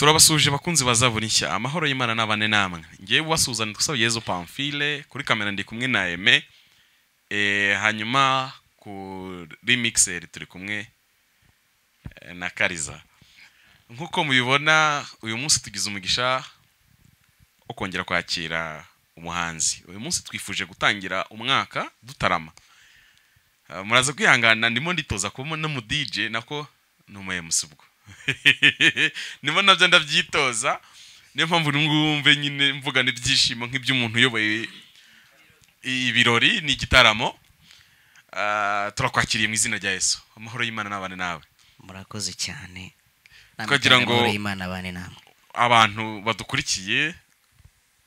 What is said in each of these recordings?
Turabasuje bakunzi bazabura nshya amahoro y'Imana nabane namwe. Ngiye wasuzana twasaba Yezu Pamphile kuri kamera ndi kumwe na Aime. Hanyuma ku remixer turi kumwe na Kariza. Nkuko mubibona uyu munsi tugize umugisha wo kongera kwakira umuhanzi. Uyu munsi twifuje gutangira umwaka dutarama. Muraza kwihangana ndimo nditoza kuba no mu DJ nako numuye musubwo. Nimo navyo ndavyitoza niyo mpamvu ngumve nyine mvuga n'ibyishimo nk'iby'umuntu uyoboye ibirori ni gitaramo. Turakwakiriye mu izina rya Yesu. Amahoro y'Imana nabane nawe. Murakoze cyane. Kugira ngo Imana abane namwe. Abantu badukurikiye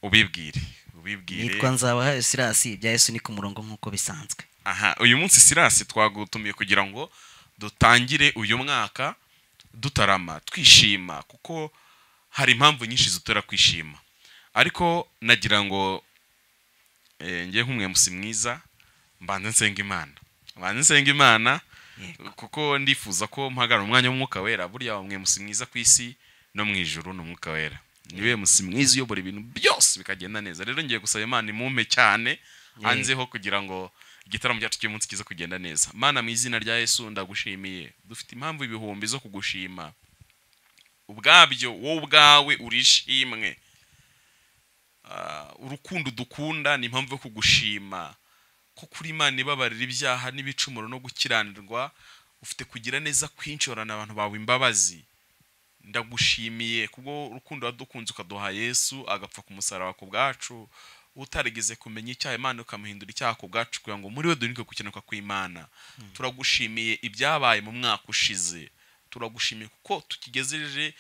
ubibwire. Nitwa Nzabahayo Silas bya Yesu ni ku murongo nkuko bisanzwe. Aha, uyu munsi Silas twagutumiye kugira ngo dutangire uyu mwaka dutarama twishima kuko hari impamvu nyinshi zitera kwishima. Ariko nagira ngo ngiye nk'umwe musi mwiza mbanze nsenga Imana kuko ndifuza ko mpagara umwanya w'umwuka wera buriya umwe musi mwiza ku isi no mu ijuru no mwuka wera. Niwe musi mwiza uyobora ibintu byose bikagenda neza. Rero ngiye gusaba Imana imumpe cyane anzeho kugira ngo igitaramo cyacu cy'umunsi kiza kugenda neza. Mana mu izina rya Yesu ndagushimiye. Dufite impamvu ibihumbi zo kugushima. Ubwabyo wowe ubwawe urishimwe. Urukundo dukunda ni impamvu yo kugushima. Ko kuri Imana ibabarira ibyaha n'ibicumuro no gukiranirwa ufite kugira neza kwinshorana abantu bawe imbabazi. Ndagushimiye kubwo urukundo wadukunze ukaduha Yesu agapfa ku musaraba ku bwacu. Utarigeze kumenya icyaha Imana ukamuhindura icyaha ku bwacu kugira ngo muri we dunike gukenuka kw'Imana. Turagushimiye ibyabaye mu mwaka ushize. Turagushimiye kuko tukigejeje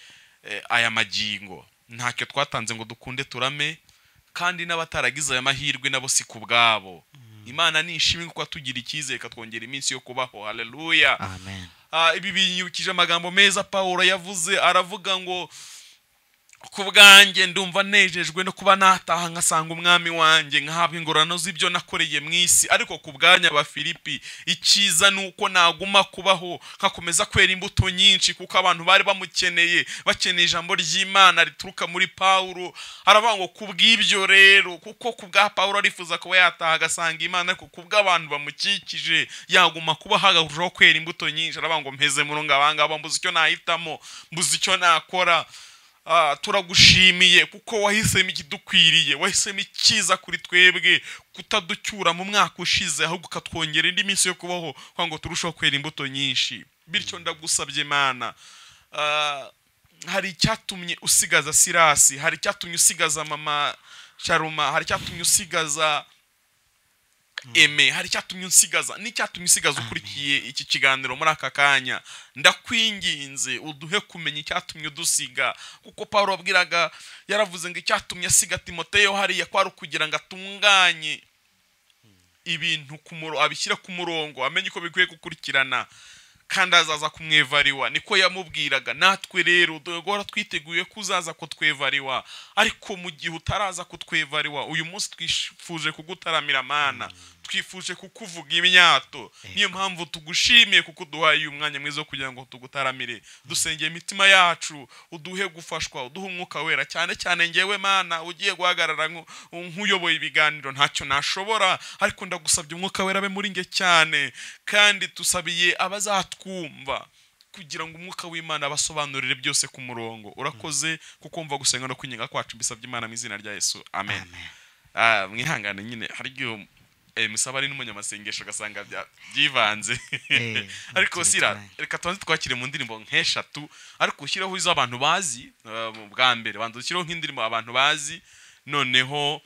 aya magingo. Ntacyo twatanze ngo dukunde turame kandi n'abataragize aya mahirwe nabo si ku bwabo. Imana ni ishimwe kuko tugira icyizere katwongera iminsi yo kubaho. Haleluya. Amen. Ibi binyibukije amagambo meza Paulo yavuze aravuga ngo kubwanjye ndumva nejejwe no kuba nataha nkasanga umwami wanjye nkahabwa ingorano z'ibyo nakoreye mu isi. Ariko kubwanya aba Filipi icyiza nuko naguma kubaho nkakomeza kwera imbuto nyinshi kuko abantu bari bamukeneye bakeneye ijambo ry'Imana rituruka muri Paulo. Aravuga ngo kubw'ibyo rero kuko kubwa Paulo arifuza kuba yataha agasanga Imana ariko kubw'abantu bamukikije yaguma kuba hagaho kwera imbuto nyinshi. Aravuga ngo mpeze murunga abangaba mbuze icyo nahitamo mbuze icyo nakora. Turagushimiye kuko wahisemo ikidukwiriye wahisemo icyiza kuri twebwe kutaducyura mu mwaka ushize ahubwo katwongera indi minsi yo kubaho kwa ngo turushaho kwera imbuto nyinshi. Bityo ndagusabye Imana hari icyatumye usigaza Silas, hari icyatumye usigaza mama Sharuma, hari icyatumye usigaza Eme, hari icyatumye unsigaza n'icyatumye usigaza ukurikiye iki kiganiro muri aka kanya. Ndakwinginze uduhe kumenya icyatumye udusiga kuko Paulo abwiraga yaravuze ngo icyatumye asiga Timoteyo hariya kwari kugira ngo atunganye ibintu abishyira ku murongo amenye ko bikwiye gukurikirana kandi azaza kumwevariwa. Niko yamubwiraga natwe rero dogora twiteguye kuzaza kutwevariwa. Ariko mu gihe utaraza kutwevariwa uyu munsi twifuje kugutaramira Mana, twifuje kukuvuga imyato. Niyo mpamvu tugushimiye kuko duhaye uyu mwanya mwiza kugira ngo tugutaramire. Dusengeye imitima yacu uduhe gufashwa uduhe umwuka wera cyane cyane ngewe Mana ugiye guhagarara nk'uyoboye ibiganiro ntacyo nashobora ariko ndagusabye umwuka wera be muri nge cyane kandi tusabiye abazatwumva kugira ngo umwuka w'Imana abasobanurire byose ku murongo. Urakoze kuko mva gusenga no kwinyenga kwacu bisabye Imana mu izina rya Yesu. Amen. Mwihangane nyine hari igihe musaba ari n'umunyamasengesho gasanga byivanze. Ariko Sira reka tubanze twakire mu ndirimbo nk'eshatu ariko ushyiraho izo abantu bazi bwa mbere banze ushyiraho nk'indirimbo abantu bazi noneho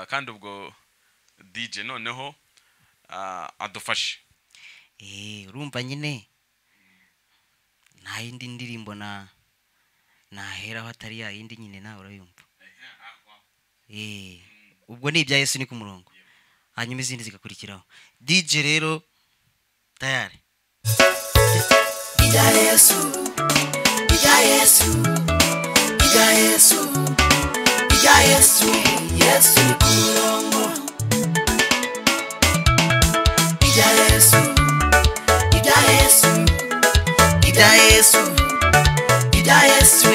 kandi ubwo DJ noneho adufashe. Urumva nyine nta yindi ndirimbo naheraho atari ya yindi nyine nawe urayumva. Ubwo ni ibya Yesu ni ku murongo hanyuma izindi zigakurikiraho. DJ rero tayari. Ibya Yesu ibya Yesu ibya Yesu ibya Yesu Yesu ni ku murongo. Ibya Yesu ibya Yesu ibya Yesu ibya Yesu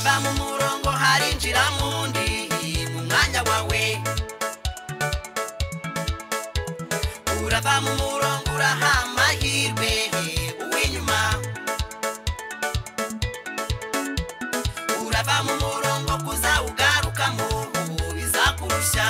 urava mu murongo harinjira mundi mu mwanya wawe urava mu murongo uraha amahirwe uw'inyuma urava mu murongo kuza ugarukamo bizakurusha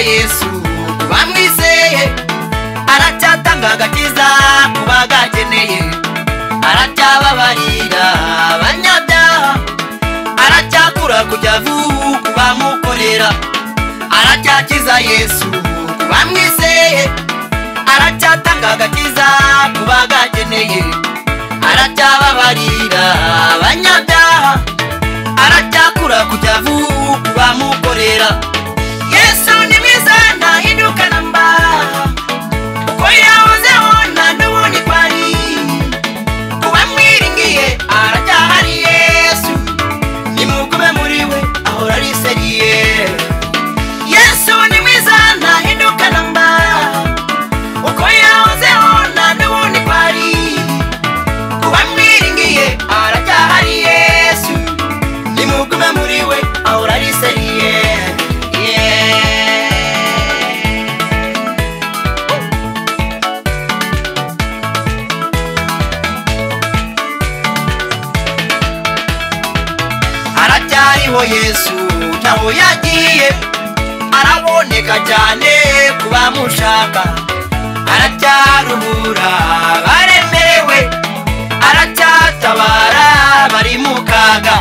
Yesu bamwizeye aracyatanga agakiza kubagakeneye aracyababarira abanyabyaha aracyakura kujya vuba bamukorera aracyakiza Yesu bamwizeye aracyatanga agakiza kubagakeneye aracyababarira abanyabyaha aracyakura kujya vuba bamukorera Yesu ni mwiza ntahinduka namba uko yahozeho nta n'ubundi kwari kuba mwiringiye aracyahari Yesu nimugume muri we ahora ari seriye Yesu ni mwiza ntahinduka namba uko yahozeho nta n'ubundi kwari kuba mwiringiye aracyahari Yesu nimugume muri we ahora ari seriye Yesu naho yagiye araboneka cyane kubamushaka aracyaruhura baremerewe aracyatabara bari mu kaga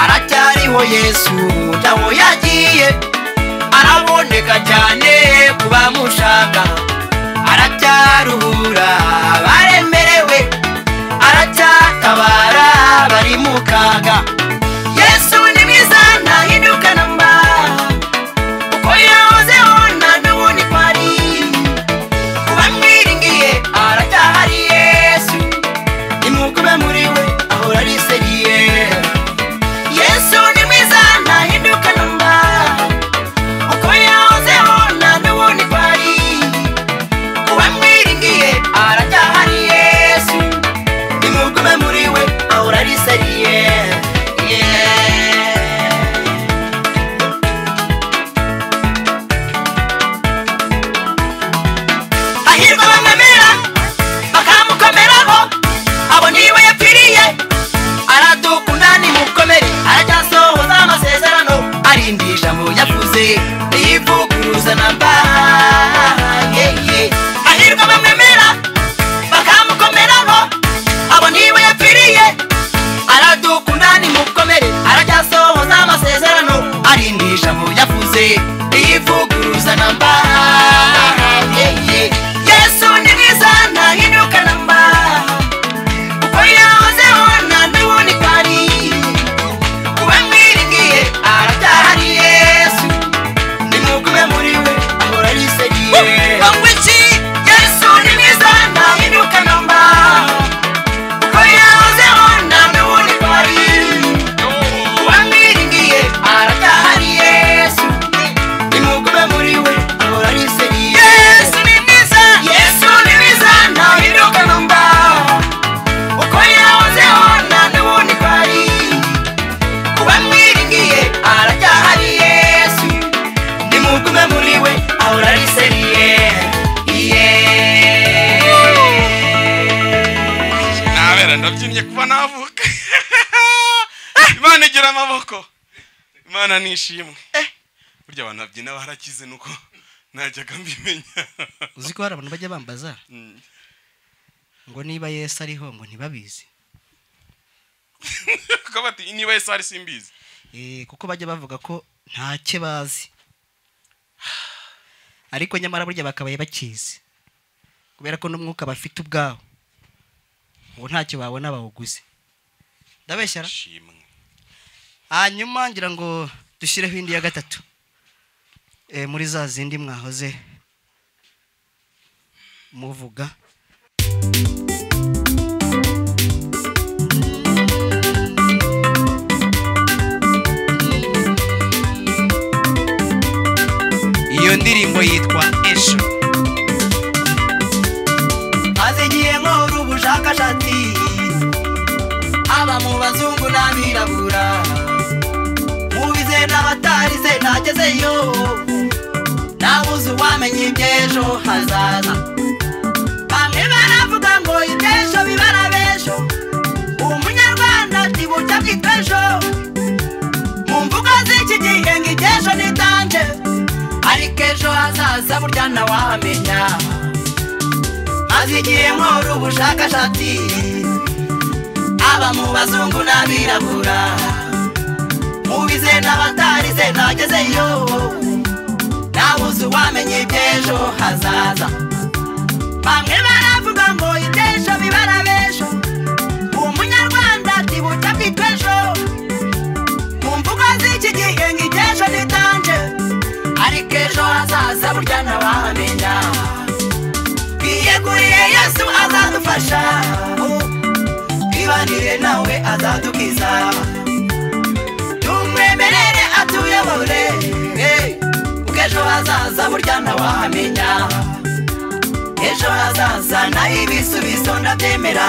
aracyariho Yesu naho yagiye araboneka cyane kubamushaka aracyaruhura baremerewe aracyatabara bari mu kaga Yesu ni mwiza ntahinduka namba uko yahozeho nta n'ubu ni kwari kuba mwiringiye aracyahari Yesu nimugume muri we ahora ari seriye Yesu ni mwiza ntahinduka namba uko yahozeho nta n'ubu ni kwari kuba mwiringiye aracyahari Yesu nimugume muri we ahora ari seriye ahirwa bamwemera bakamukomeraho abo niwe yapfiriye aradukunda nimukomere aracyasohoza amasezerano arindi ijambo yavuze rivuguruza namba ahirwa bamwemera bakamukomeraho abo niwe yapfiriye aradukunda nimukomere aracyasohoza amasezerano arindi ijambo yavuze rivuguruza namba Yesu ni mwiza ntahinduka namba uko yahozeho nta n'ubu ni kwari kuba mwiringiye aracyahari Yesu nimugume muri we ahora ari seriye Yesu ni mwiza ntahinduka namba uko yahozeho nta n'ubu ni kwari kuba mwiringiye aracyahari Yesu nimugume muri we ahora ari seriye Yesu ni mwiza ntahinduka namba uko yahozeho nta n'ubu ni kwari kuba mwiringiye aracyahari Yesu nimugume muri we ahora ari seriye nabera ndabyinnye kuba navuka Imana igira amaboko Imana nishimwe burya abantu babyina barakize nuko najyaga mbimenya uzi ko hari abantu bajya bambaza ngo niba Yesu ariho ngo ntibabizi ko bati niba Yesu ari simbizi kuko bajya bavuga ko ntacyo bazi ariko nyamara burya bakabaye bakizi kubera ko n'umwuka bafite ubwawo ngo ntacyo babona bawuguze ndabeshyara hanyuma ngira ngo dushyireho indi ya gatatu muri za zindi mwahoze muvuga iyo ndirimbo yitwa Esho azigiye nkora ubushakashatsi aba mu bazungu n'abirabura mu bize n'abatarize nagezeyo nabuze uwamenya iby'ejo hazaza bamwe baravuga ngo iby'ejo bibara b'ejo umunyarwanda ati bucya bwitwa ejo mu mvugo z'iki gihe ngo iby'ejo ni danje ariko ejo hazaza burya ntawamenya azigiye nkora ubushakashatsi aba mu bazungu n'abirabura mu bize n'abatarize nagezeyo nabuze uwamenya iby'ejo hazaza bamwe baravuga ngo iby'ejo bibara b'ejo umunyarwanda ati bucya bwitwa ejo mu mvugo z'iki gihe ngo iby'ejo ni danje ariko ejo hazaza burya ntawamenya twiyeguriye Yesu azadufasha twibanire nawe azadukiza tumwemerere atuyobore kuko ejo hazaza burya ntawamenya ejo hazaza naho ibisubizo ndabyemera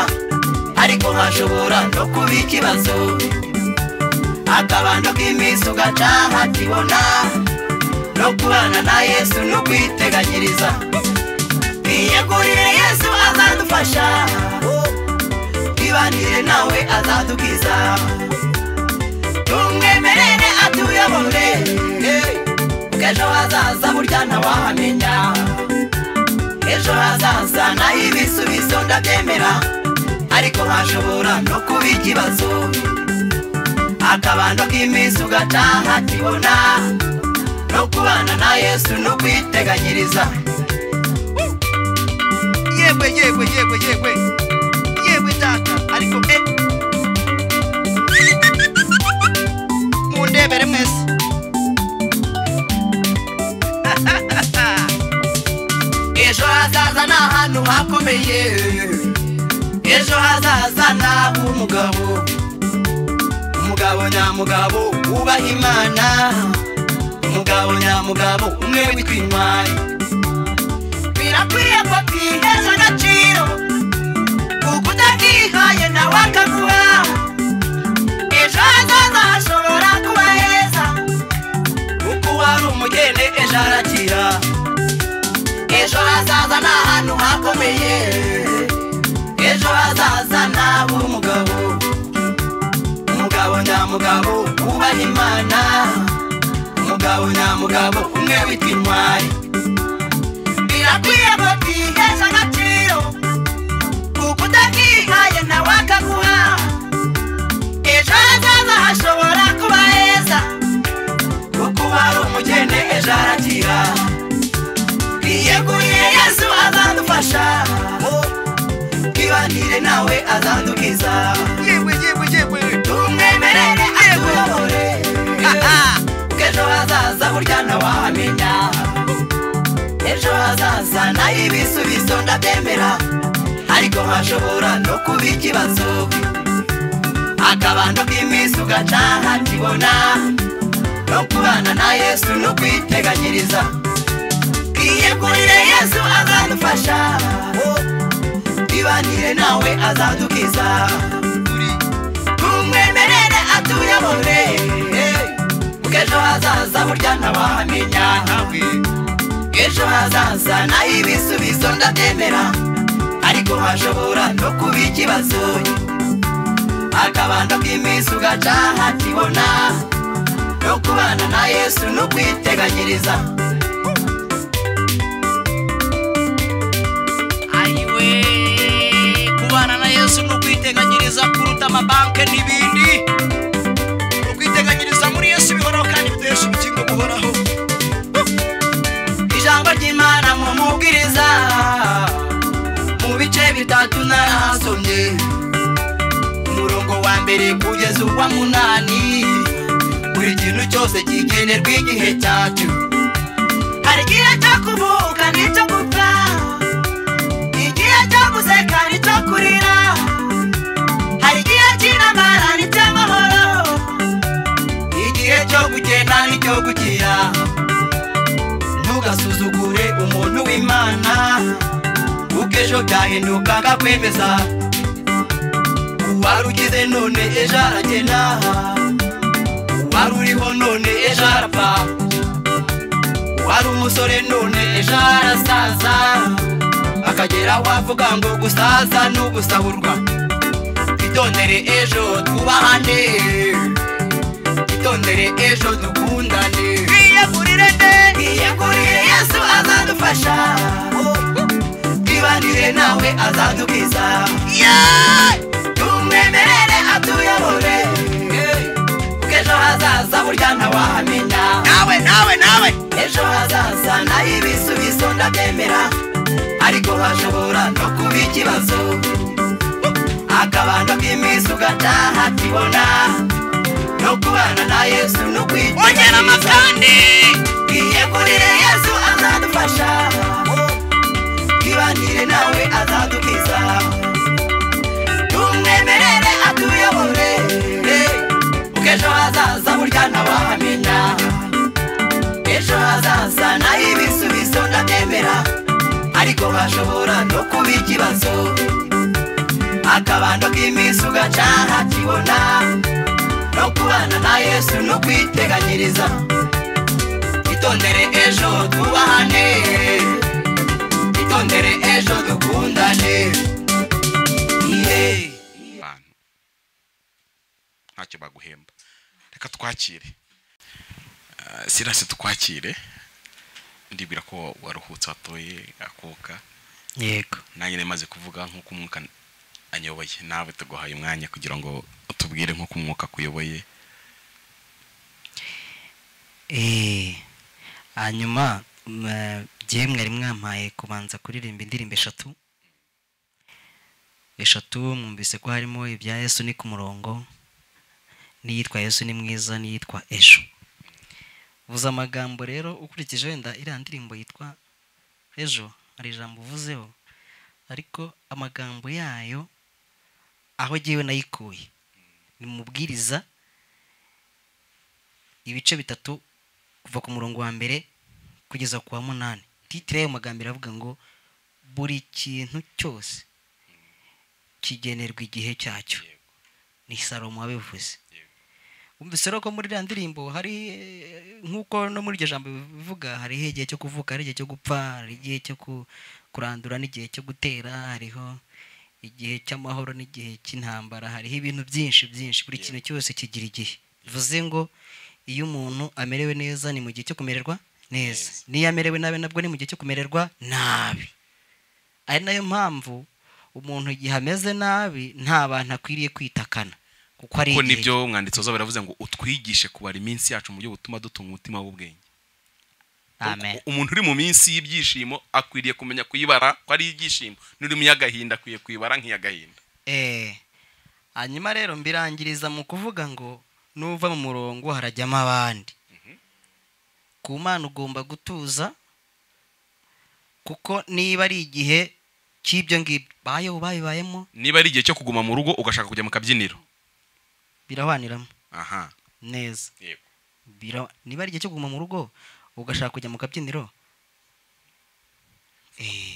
ariko hashobora no kuba ikibazo akabando k'iminsi ugaca hakibona no kubana na Yesu no kwiteganyiriza twiyegurire Yesu azadufasha twibanire nawe azadukiza tumwemerere atuyobore ejo hazaza burya ntawahamenya ejo hazaza naho ibisubizo ndabyemera ariko hashobora no kuba ikibazo akabando k'iminsi ugataha kibona no kubana na Yesu no kwiteganyiriza yewe data ariko mundebere mwese ejo hazaza n'ahantu hakomeye ejo hazaza naho umugabo nyamugabo wubaha Imana umugabo nyamugabo umwe witwa intwari birakwiye ko twiheza agaciro kuko utakihaye nawe akaguha ejo hazaza hashobora kuba heza kuko wari umugeni ejo arakira ejo hazaza n'ahantu hakomeye ejo hazaza naho umugabo nyamugabo wubaha Imana umugabo nyamugabo umwe witwa intwari birakwiye ko twiheza agaciro kuko utakihaye nawe akaguha ejo hazaza hashobora kuba heza kuko wari umugeni ejo arakira twiyeguriye Yesu azadufasha twibanire nawe azadukiza tumwemerere atuyobore ejo hazaza burya ntawahamenya ejo hazaza naho ibisubizo ndabyemera ariko hashobora no kuba ikibazo akabando k'iminsi ugataha kibona no kubana na Yesu no kwiteganyiriza twiyegurire Yesu azadufasha twibanire nawe azadukiza tumwemerere atuyobore ejo hazaza burya ntawahamenya ejo hazaza naho ibisubizo ndabyemera ariko hashobora no kuba ikibazo akabando k'iminsi ugataha kibona no kubana na Yesu no kwiteganyiriza ayiwe kubana na Yesu no kwiteganyiriza kuruta amabanke n'ibindi no kwiteganyiriza muri Yesu bihoraho kandi bitesha ubugingo buhoraho ijambo ry'Imana mu mubwiriza mu bice bitatu narahasomye umurongo wa mbere kugeza uwa 8 buri kintu cyose kigenerwa igihe cyacu hari igihe cyo kuvuka n'icyo gupfa igihe cyo guseka n'icyo kurira hari igihe cy'intambara n'icy'amahoro igihe cyo gukena n'icyo gukira ntugasuzugure umuntu w'Imana kuko ejo byahinduka akakwemeza uwari ugize none ejo aragenda uwari uriho none ejo arapfa uwari umusore none ejo arasaza akagera wavuga ngo gusaza n'ugusahurwa itondere ejo twubahane itondere ejo dukundane twiyegurire Yesu azadufasha twibanire nawe azadukiza tumwemerere atuyobore ejo hazaza burya ntawahamenya nawe ejo hazaza naho ibisubizo ndabyemera ariko hashobora no kuba ikibazo akabando k'iminsi ugataha kibona no kubana na Yesu no kwiteganyiriza twiyegurire Yesu azadufasha twibanire nawe azadukiza tumwemerere atuyobore ejo hazaza burya ntawahamenya ejo hazaza naho ibisubizo ndabyemera ariko hashobora no kuba ikibazo akabando k'iminsi ugataha kibona no kubana na Yesu no kwiteganyiriza itondere ejo twubahane itondere ejo dukundane ntacyo baguhemba reka twakire Sirasi tukwakire ndibwira ko waruhutse watoye akuka yego nanjye nemaze kuvuga nk'uko umwuka anyoboye nawe tuguhaye umwanya kugira ngo utubwire nk'uko umwuka kuyoboye. hanyuma gihe mwari mwampaye kubanza kuririmba indirimbo eshatu mwumvise ko harimo ibya Yesu ni ku murongo, n'iyitwa Yesu ni mwiza, n'iyitwa ejo. Vuza amagambo rero ukurikije wenda iriya ndirimbo yitwa ejo hari ijambo uvuzeho, ariko amagambo yayo aho giwe nayikuye ni mubwiriza ibice 3 kuva ku murongo wa mbere kugeza ku wa 8. Titire y'ayo magambo iravuga ngo buri kintu cyose kigenerwa igihe cyacyo. Ni Salomo wabivuze. Umvise rero ko muri iriya ndirimbo hari nk'uko no muri iryo jambo bivuga, hari igihe cyo kuvuka, hari igihe cyo gupfa, hari igihe cyo kurandura, n'igihe cyo gutera, hariho igihe cy'amahoro n'igihe cy'intambara, hariho ibintu byinshi. Buri kintu cyose kigira igihe. Bivuze ngo iyo umuntu amerewe neza ni mu gihe cyo kumererwa neza, niyo amerewe nabi nabwo ni mu gihe cyo kumererwa nabi. Ari nayo mpamvu umuntu igihe ameze nabi nta bantu akwiriye kwitakana, kuko ari igihe. Nibyo umwanditsi wazo baravuze ngo utwigishe kubara iminsi yacu mu buryo butuma dutunga umutima w'ubwenge. Amen. Umuntu uri mu minsi y'ibyishimo akwiriye kumenya kuyibara ko ari ibyishimo, n'uri mu y'agahinda akwiye kuyibara nk'iy'agahinda. Hanyuma rero mbirangiriza mu kuvuga ngo nuva mu murongo harajyamo abandi. Ku Mana ugomba gutuza, kuko niba ari igihe cy'ibyo ngibyo bayibayemo, niba ari igihe cyo kuguma mu rugo ugashaka kujya mu kabyiniro, birahwaniramo yego. neza. Niba ari igihe cyo kuguma mu rugo ugashaka kujya mu kabyiniro,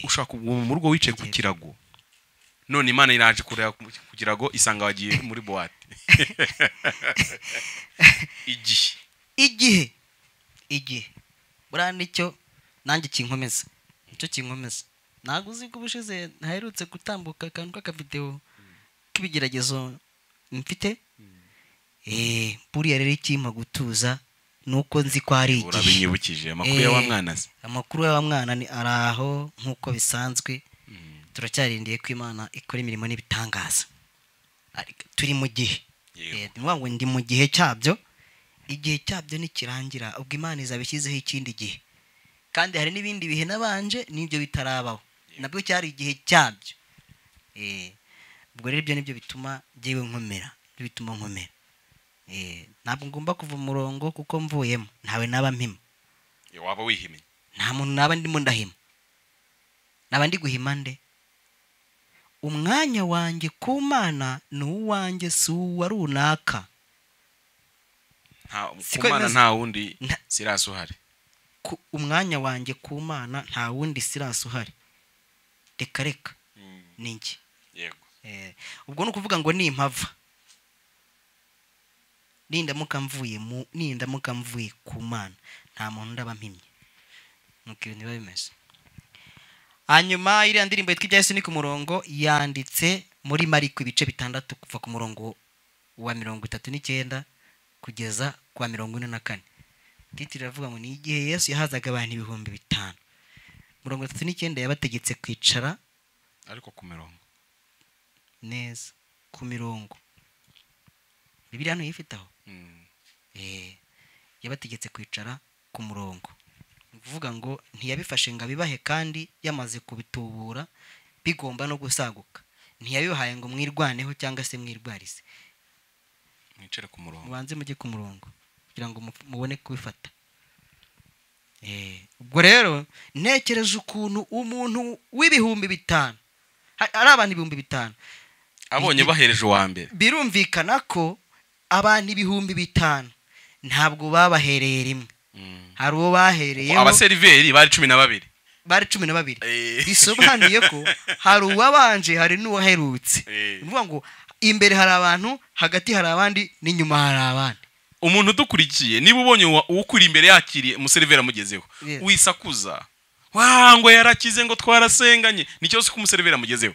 ushaka kuguma mu rugo wicaye ku kirago, none Imana iraje kureba ku kirago isanga wagiye muri boîte. igihe buriya nicyo nanjye kinkomeza, ntabwo uzi ko ubushize ntaherutse gutambuka akantu k'akavideo k'ibigeragezo mfite. Buriya rero ikimpa gutuza nuko nzi ko ari igihe. Urabinyibukije amakuru ya wa mwana se? Amakuru ya wa mwana ni araho nk'uko bisanzwe. Turacyarindiye ko Imana ikora imirimo n'ibitangaza. Turi mu gihe. Ngo ndi mu gihe cyabyo. Igihe cyabyo nikirangira ubwo Imana izabishyizeho ikindi gihe. Kandi hari n'ibindi bihe nabanje n'ibyo bitarabaho. Nabwo cyari igihe cyabyo. Ubwo rero ibyo nibyo bituma jyewe nkomera. Bituma nkomera. Ntabwo ngomba kuva mu murongo kuko mvuyemo. Ntawe naba mpima. Waba wihimye. Nta muntu naba ndimo ndahima. Naba ndi guhima nde? Umwanya wanjye ku Mana ni uwanjye, si uwa runaka. Ku Mana nta wundi Sirasi uhari. Umwanya wanjye ku Mana nta wundi Sirasi uhari. Reka ni njye. Yego. Ubwo ni ukuvuga ngo nimpava, nindamuka mvuye ku Mana, nta muntu ndaba mpimye. Nuko ibintu biba bimeze. Hanyuma iriya ndirimbo yitwa ibya Yesu ni ku murongo yanditse muri Mariko ibice 6 kuva ku murongo wa 39 kugeza kwa 44. Titire iravuga ngo ni igihe Yesu yahazaga abantu 5,000. 39 yabategetse kwicara ariko ku mirongo neza, ku mirongo. Bibiliya hano yifitaho. Yabategetse kwicara ku murongo. Uvuga ngo ntiyabifashe ngo abibahe kandi yamaze kubitubura bigomba no gusaguka. Ntiyabihaye ngo mwirwaneho cyangwa se mwirwarize. Mwicare ku murongo. Mubanze mujye ku murongo kugira ngo mubone kubifata. Ubwo rero ntekereje ukuntu umuntu w'ibihumbi 5 ari abantu 5,000 abonye bahereje uwa mbere. Birumvikana ko abantu 5,000 ntabwo babahereye rimwe. Hari uwo bahereyeho. Abaseriveri bari 12. Bari 12. Bisobanuye ko hari uwabanje hari n'uwaherutse. Uvuga ngo imbere hari abantu, hagati hari abandi, n'inyuma hari abandi. Umuntu dukurikiye niba ubonye ukuri imbere yakiriye umuseriveri amugezeho, wisakuza ngo yarakize ngo twarasenganye, nicyo se ko umuseriveri amugezeho.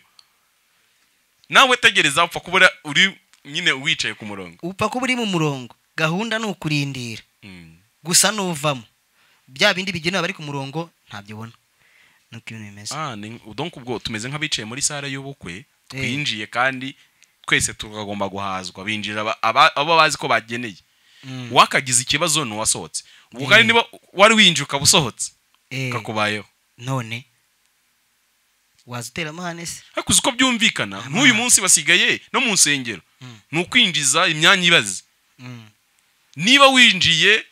Nawe tegereza upfa kubura uri nyine wicaye ku murongo. Upfa kuba uri mu murongo, gahunda ni ukurindira. Gusa nuvamo bya bindi bigenewe abari ku murongo ntabyo ubona. Nuko ibintu bimeze. donc ubwo tumeze nk'abicaye muri sale y'ubukwe twinjiye kandi twese tukagomba guhazwa binjira abo bazi ko bageneye. Wakagize ikibazo no wasohotse ubwo kandi niba wari winjiye ukabusohotse kakubayeho none wazutera amahane se akuze uko byumvikana nk'uyu munsi basigaye no mu nsengero nukwinjiza imyanya ibaze. Niba winjiye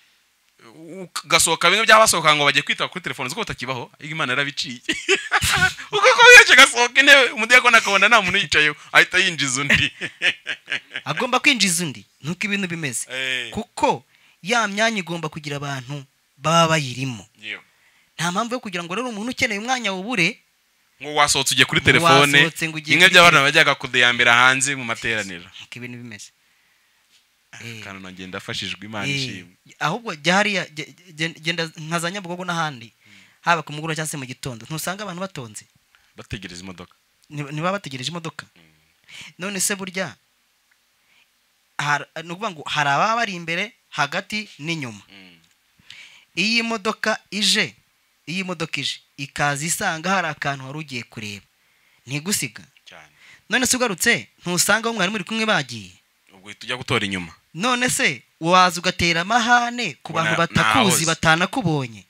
gasohoka bimwe byabasohoka ngo bagiye kwita kuri telefone zuko batakibaho Imana yarabiciye uko ko yaje gasohoka intebe umudiyakona akabona nta muntu yicayeho ahita yinjiza undi agomba kwinjiza undi. Nuko ibintu bimeze kuko ya myanya igomba kugira abantu baba bayirimo. Nta mpamvu yo kugira ngo rero umuntu ukeneye umwanya wubure ngo wasohotse ujye kuri telefone imwe by'abana bajyaga kudeyambira hanze mu materaniro. Nuko ibintu bimeze kandi nagenda afashijwe Imana ishimwe. Ahubwo jahariya genda nkazanya Bugogo n'ahandi haba ku mugoroba cyangwa se mu gitondo ntusanga abantu batonze bategereza imodoka. Niba bategereje imodoka none se burya nukuvuga ngo hari ababa bari imbere hagati n'inyuma. Iyi modoka ije ikaza isanga hari akantu wari ugiye kureba ntigusiga cyane. None se ugarutse ntusanga aho mwari muri kumwe bagiye ubwo tujya gutora inyuma. None se waza ugatera amahane ku bantu batakuzi batanakubonye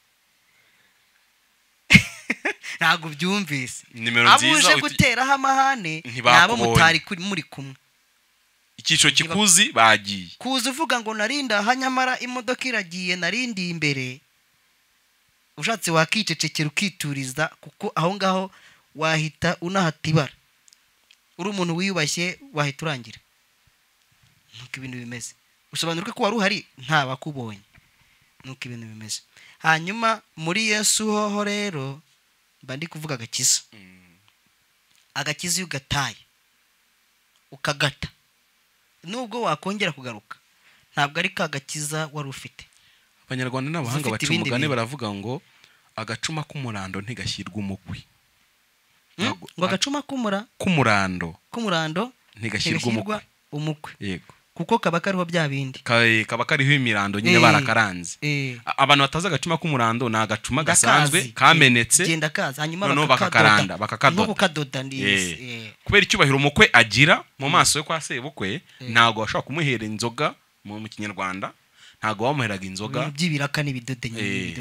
ntabwo byumvise. Abuje guteraho amahane nabo mutari muri kumwe. Icyiciro kikuzi bagiye kuza uvuga ngo narinda hanyamara imodoka iragiye narindi imbere ushatse wakicecekera ukituriza kuko aho ngaho wahita unahatibara uri umuntu wiyubashye wahita urangira. Nuko ibintu bimeze usobanuke ko wari uhari nta bakubonye. Nuko ibintu bimeze hanyuma muri Yesu hoho rero bandi kuvuga agakiza. Agakiza iyo ugataye ukagata nubwo wakongera kugaruka ntabwo ari ka gakiza wari ufite. Abanyarwanda n'abahanga baca umugani baravuga ngo agacuma k'umurando ntigashyirwa umukwe. Ngo agacuma k'umurando ntigashyirwa umukwe. Yego kuko kaba kariho bya bindi kaba kariho imirando nyine barakaranze. Abantu bataza agacuma k'umurando na agacuma gasanzwe kamenetse genda kaza hanyuma bakadoda kubera icyubahiro umukwe agira mu maso yo kwa sebukwe. Ntago washobora kumuhera inzoga mu Kinyarwanda ntago wamuheraga inzoga by'ibiraka n'ibidode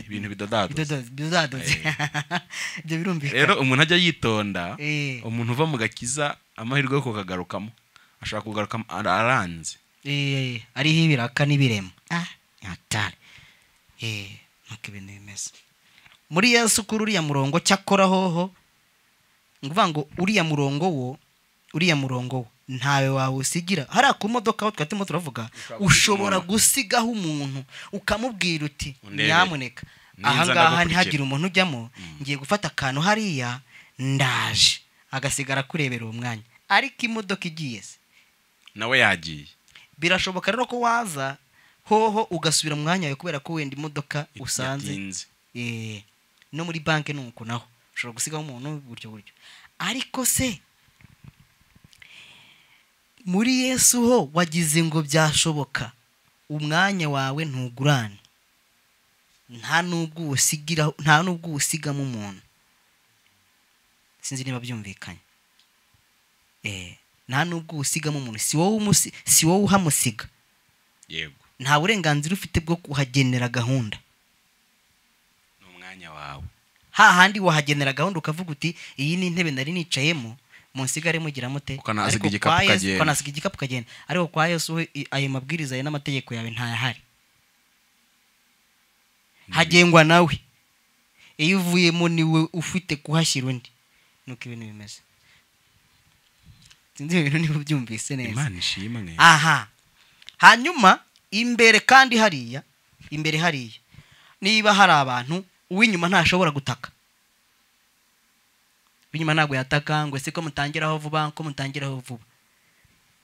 ibintu bidodadoze ibyo birumvikana. Rero umuntu ajya yitonda umuntu uva mu gakiza amahirwe yo kukagarukamo ashaka kugaruka aranze ariho ibiraka n'ibirema nyatare. Nuko ibintu bimeze muri Yesu kuri uriya murongo cyakora hoho nguvuga ngo uriya murongo wo ntawe wawusigira. Hari ku modoka aho twatimo turavuga ushobora gusigaho umuntu ukamubwira uti nyamuneka ahangaha ntihagire umuntu ujyamo ngiye gufata akantu hariya ndaje agasigara kurebera uwo mwanya. Ariko imodoka igiye se nawe yagiye birashoboka rero ko waza hoho ugasubira mu mwanya wawe kubera ko wenda imodoka usanze no muri banki nuko naho ushobora gusigaho umuntu buryo. Ariko se muri Yesu ho wagize ngo byashoboka umwanya wawe ntugurane nta nubwo usigamo umuntu. Sinzi niba byumvikanye. Nta nubwo usigamo umuntu si wowe uhamusiga. Yego nta burenganzira ufite bwo kuhagenera gahunda. N'umwanya wawe hahandi wahagenera gahunda ukavuga uti iyi ni intebe nari nicayemo munsigare mugira mute ukanasiga igikapu kagenda. Ariko kwa Yesu ayo mabwiriza ye n'amategeko yawe ntayahari. Hagengwa nawe iyo uvuyemo niwe ufite kuhashyira undi. Nuko ibintu bimeze. Sinzi ibintu niba byumvise neza. Imana ishimwe. Hanyuma imbere kandi hariya niba hari abantu uw'inyuma ntashobora gutaka. Uw'inyuma ntabwo yataka ngo ese ko mutangiraho vuba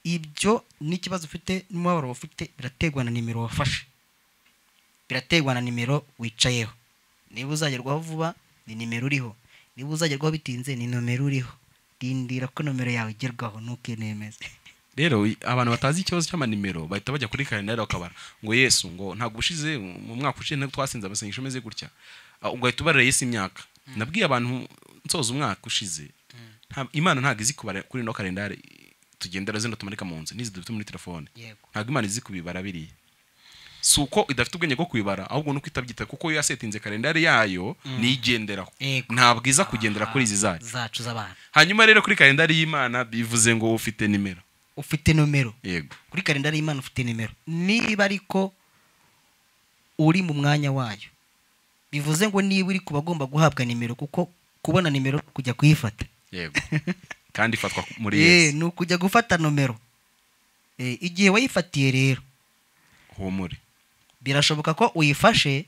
ibyo n'ikibazo ufite n'umubabaro ufite birategwa na nimero wafashe. Birategwa na nimero wicayeho. Niba uzagerwaho vuba ni nimero uriho. Niba uzagerwaho bitinze ni nomero uriho. Dindira ko nomero yawe igerwaho nuko nemeze. rero abantu batazi ikibazo cy'amanimero bahita bajya kuri kalendari bakabara ngo Yesu ngo ntabwo ushize mu mwaka ushize ntabwo twasinze abasengesho meze gutya ugahita ubarira Yesu imyaka nabwiye abantu nsoza umwaka ushize Imana ntabwo izi kubara kuri no kalendari tugendera zino tumarika mu nzu nizi dufite muri telefone ntabwo Imana izi kubibara biriya suko idafite ubwenge bwo kubibara ahubwo nuko itabyita kuko yo yasetinze kalendari yayo nigenderaho ntabwo iza kugendera kuri izi zacu z'abantu. hanyuma rero kuri kalendari y'Imana bivuze ngo ufite nimero yego kuri kalendari y'Imana ufite nimero niba ariko uri mu mwanya wayo bivuze ngo niba uri kubagomba guhabwa nimero kuko kubona nimero kujya kuyifata yego kandi ifatwa muri Yesu no kujya gufata nomero igihe wayifatiye rero humure birashoboka ko uyifashe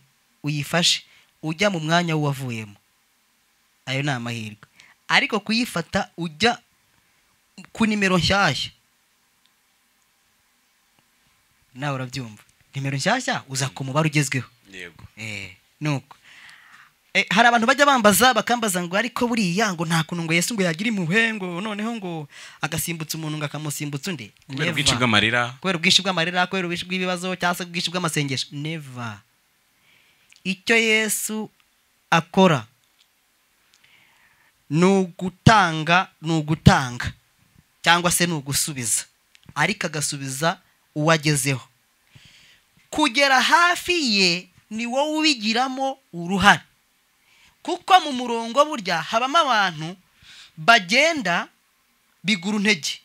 ujya mu mwanya wavuyemo ayo ni amahirwe ariko kuyifata ujya ku nimero nshyashya nawe urabyumva nimero nshyashya uza ku mubare ugezweho yego nuko hari abantu bajya bakambaza ngo ariko buriya ngo nta kuntu ngo Yesu ngo yagira impuhwe ngo noneho ngo agasimbutsa umuntu ngo akamusimbutsa undi kubera ubwinshi bw'amarira kubera ubwinshi bw'ibibazo cyangwa se ubwinshi bw'amasengesho never icyo Yesu akora ni ugutanga cyangwa se ni ugusubiza ariko agasubiza uwagezeho kugera hafi ye ni wowe ubigiramo uruhare kuko mu murongo burya habamo abantu bagenda bigura intege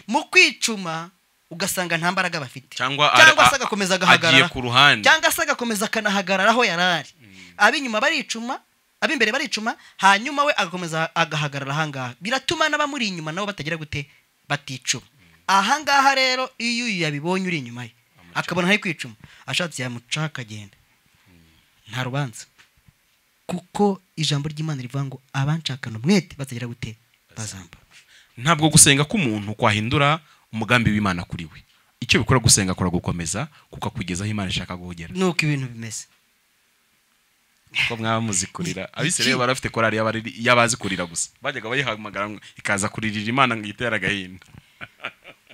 mu kwicuma ugasanga nta mbaraga bafite cyangwa se agakomeza agahagarara ku ruhande cyangwa se agakomeza akanahagarara aho yarari ab'inyuma baricuma ab'imbere baricuma hanyuma we agakomeza agahagarara ahangaha biratuma n'abamuri inyuma nabo batagira gute baticuma ahangaha rero iyo yabibonye uri inyuma ye akabona hari kwicuma ashatse yamuca akagenda nta rubanza kuko ijambo ry'Imana rivuga ngo abancakana umwete batagira gute bazamba ntabwo gusenga k'umuntu kwahindura umugambi w'Imana kuri we icyo bikora gusenga akora gukomeza kuko akugezaho Imana ishaka guhogera nuko ibintu bimeze ko mwaba muzikurira abisirayeli barafite korari y'abazi kurira gusa bajyaga bayihamagara ikaza kuririra Imana ngo itera agahinda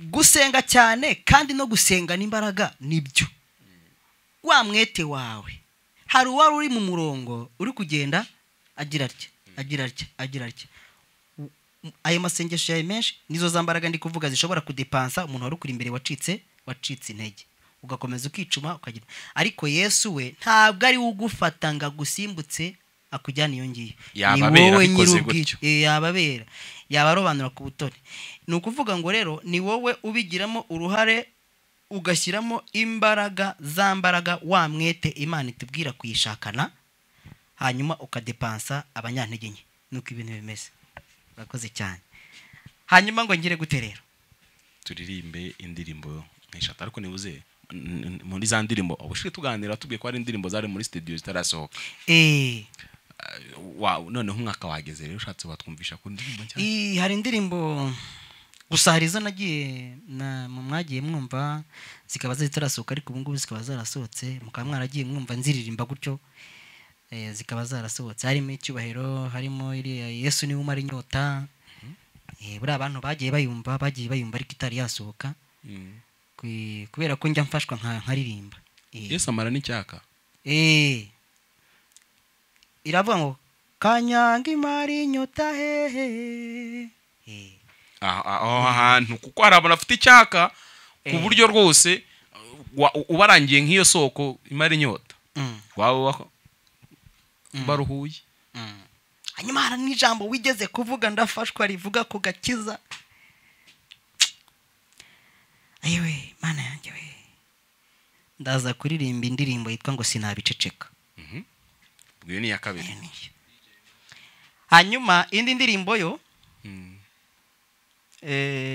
gusenga cyane kandi no gusenga n'imbaraga nibyo wa mwete wawe hari uwari uri mu murongo uri kugenda agira atya ayo masengesho yawe menshi nizo za mbaraga ndi kuvuga zishobora kudepansa umuntu wari ukuri imbere wacitse intege ugakomeza ukicuma ukagira ariko Yesu we ntabwo ari ugufata ngo agusimbutse akujyana iyo ngiyo ni wowe nyir'ubwite yababera yabarobanura ku butoni ni ukuvuga ngo rero ni wowe ubigiramo uruhare ugashyiramo imbaraga za mbaraga wa mwete Imana itubwira kuyishakana hanyuma ukadepansa abanyantege nke nuko ibintu bimeze bakoze cyane hanyuma ngo ngire gute rero turirimbe indirimbo nk'eshatu ariko nibuze muri za ndirimbo ubushike tuganira tubwiye ko ari indirimbo zari muri studio zitarasohoka wow noneho umwaka wageze rero ushatse watwumvisha ku ndirimbo cyane hari indirimbo gusa hari izo nagiye mwagiye mwumva zikaba zitarasohoka ariko ubu ngubu zikaba zarasohotse mukaba mwaragiye mwumva nziririmba gutyo zikaba zarasohotse harimo icyubahiro harimo iriya Yesu niwe umara inyota buri abantu bagiye bayumva ariko itari yasohoka kubera ko njya mfashwa nkaririmba Yesu amara n'icyaka iravuga ngo kanyanga imara inyota hehe aho ahantu kuko hari abantu afite icyaka ku buryo rwose ubarangiye nk'iyo soko imara inyota wawe baruhuye hanyuma hari n'ijambo wigeze kuvuga ndafashwa rivuga ku gakiza ayiwe mana yanjye we ndaza kuririmba indirimbo yitwa ngo sinabiceceka ubwo ni iya kabiri hanyuma indi ndirimbo yo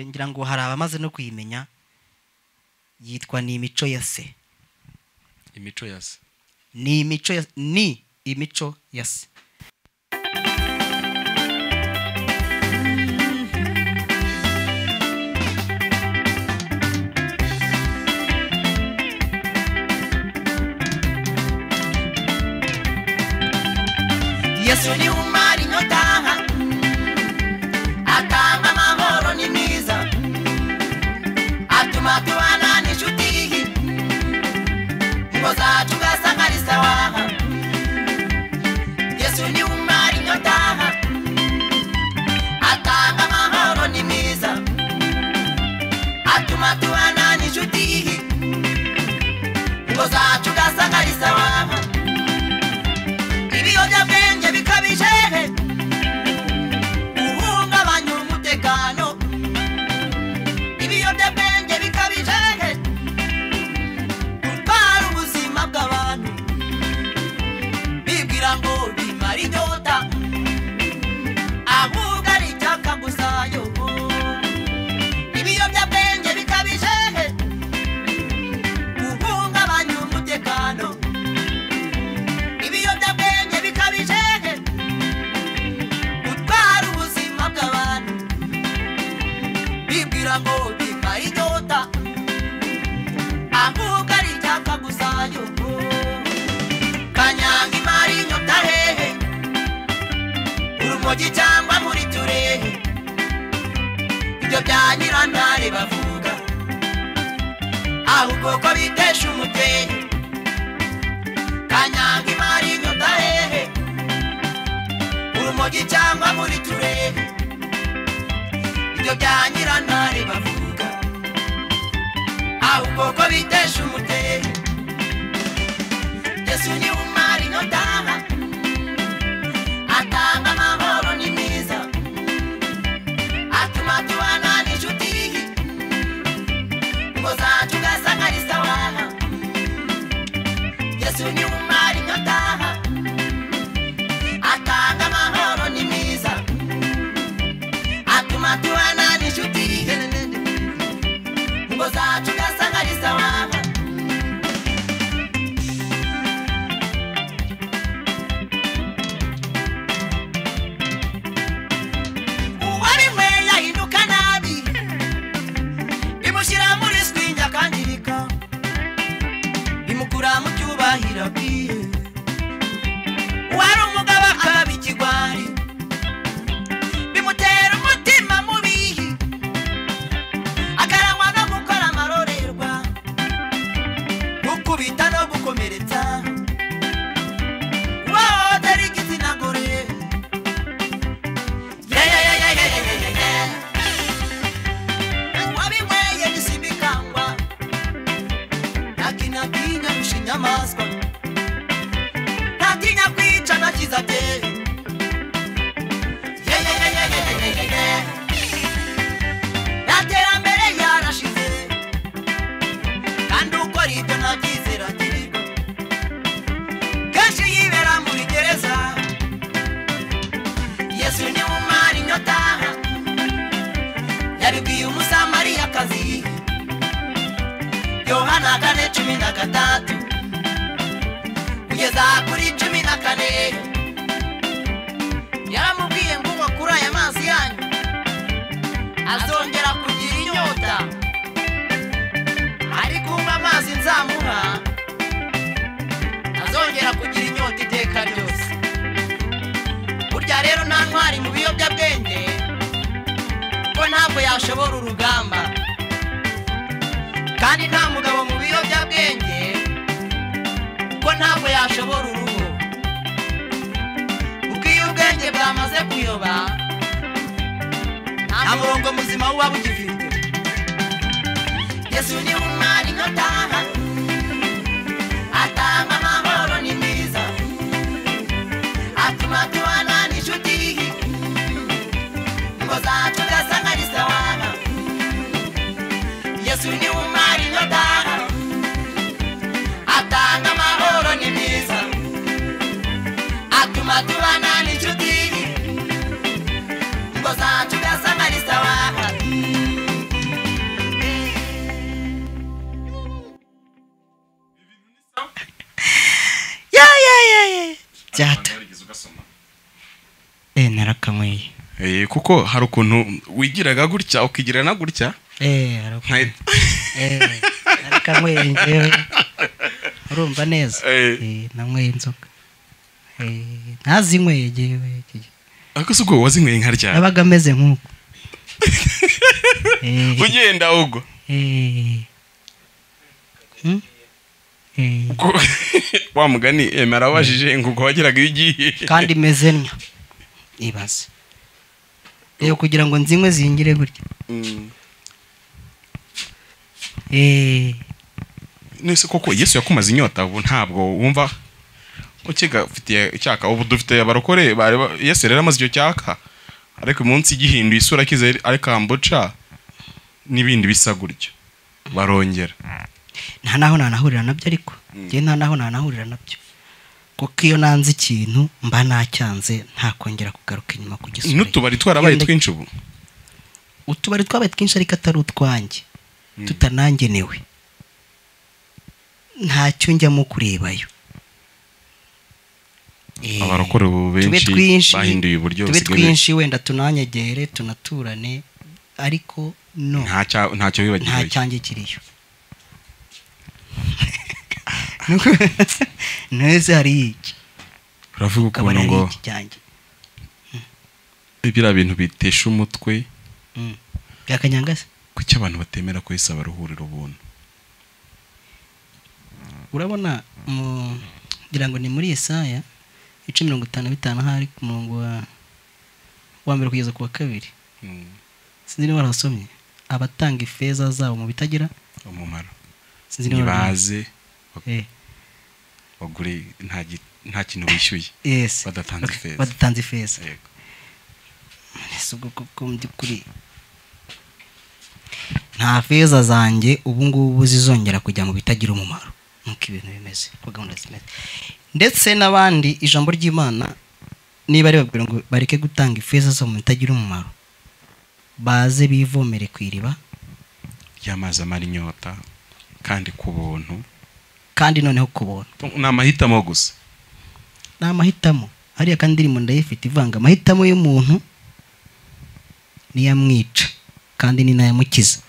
ngira ngo hari abamaze no kuyimenya yitwa ni imico ya se ni imico ya se Yesu ni umara inyota atanga amahoro ni mwiza zacu ugasanga ari sawa ibiyobyabwenge bikabije guhungabanya umutekano ibiyobyabwenge bikabije gutwara ubuzima bw'abantu bibwira ngo bimara inyota ahubwo ari icyaka gusa yo ibiyobyabwenge bikabije guhungabanya umutekano ibiyobyabwenge bikabije gutwara ubuzima bw'abantu bibwira ngo bimara inyota ahubwo ari icyaka gusa yo kanyanga imara inyota hehe urumogi cyangwa muri turehe ibyo bya nyirantare bavuga ahubwo ko bitesha umutehe kanyanga imara inyota hehe urumogi cyangwa muri turehe ibyo bya nyirantare bavuga ahubwo ko bitesha umutehe Yesu ni umara inyota atanga amahoro ni mwiza atuma tubana n'inshuti ngo zacu ugasanga ari sawa Yesu ni umara inyota atanga amahoro ni mwiza atuma tubana n'inshuti ngo zacu ugasanga ari sawa wari umugabo akaba ikigwari bimutera umutima mubi akarangwa no gukora amarorerwa gukubita no gukomeretsa wohotera igitsina gore wabinyweye bisimikangwa nakinatinya rusha inyamaswa ntatinya kwica nakiza bye naterambere yarashize kandi ukora ibyo ntabyizera agirirwa kenshi yibera muri gereza Yesu ni umara inyota yabibwiye umusamariyakazi Yohana 4:13 kugeza kuri 14 yaramubwiye ngo unywa kuri aya mazi yanyu azongera kugira inyota ariko unywa amazi nzamuha azongera kugira inyota iteka ryose burya rero nta ntwari mu biyobyabwenge ko ntabwo yashobora urugamba kandi nta mugabo mu biyobyabwenge ko ntabwo yashobora urugo ubwiye ubwenge bwamaze kuyoba nta murongo muzima uba bugifite Yesu ni umara inyota atanga amahoro ni mwiza atuma tubana n'inshuti ngo zacu ugasanga ari sawa Yesu ni umara inyota atanga amahoro ni mwiza atuma tubana n'inshuti ngo zacu ugasanga ari sawa byata narakamweye kuko hari ukuntu wigiraga gutya ukigira na gutya narakamweye njyewe urumva neza nanyweye inzoga ntazinyweye njyewe ariko si ubwo wazinyweye nka ryari nabaga ameze nk'uko ugenda ubwo wa mugani emera wabajije ngo wageraga iyo ugiye kandi meze ntya ibaze rero kugira ngo nzinywe zingire gutya nese koko Yesu yakumaze inyota ubu ntabwo wumva ukiga ufitiye icyaka ubu dufite abarokore bari Yesu rero amaze icyo cyaka ariko umunsi gihinduye isura kize ariko ambuca nibindi bisa gutyo barongera nta naho nanahurira nabyo ariko nge nta naho nanahurira nabyo kuko iyo nanze ikintu mba nacyanze nta kongera kugaruka inyuma kugisubira n'utubari twarabaye twinshi ubu utubari twabaye twinshi ariko atari utwanjye tutanangenewe ntacyo njyamo kurebayo abarokore ubu benshi bahinduye uburyo tube twinshi wenda tunanyegere tunaturane ariko no ntacyo wibagiwe nta cyanjye kiriyo nese hari iki uravuga ukuntu ngo ibira bintu bitesha umutwe byakanyangase kuki abantu batemera ko Yesu abaruhurira ubuntu urabona ngira ngo ni muri Yesaya 55 hari ku murongo wa mbere kugeza ku wa kabiri sinzi niba warasomye abatanga ifeza zabo mu bitagira umumaro sinzi niba baze bagure nta kintu wishyuye yes badatanze ifeza yego nisugo ko mbyukuri nta feza zanjye ubu ngubu zizongera kujya mu bitagira umumaro nuko ibintu bimeze ko gahunda zimeze ndetse n'abandi ijambo ry'Imana niba ari babwira ngo bareke gutanga ifeza zo mu bitagira umumaro baze bivomere ku iriba ry'amazi amara inyota kandi ku buntu kandi noneho ku buntu ni amahitamo gusa ni amahitamo hariya kandi irimo ndayifite ivanga amahitamo y'umuntu niyamwica kandi ni nayamukiza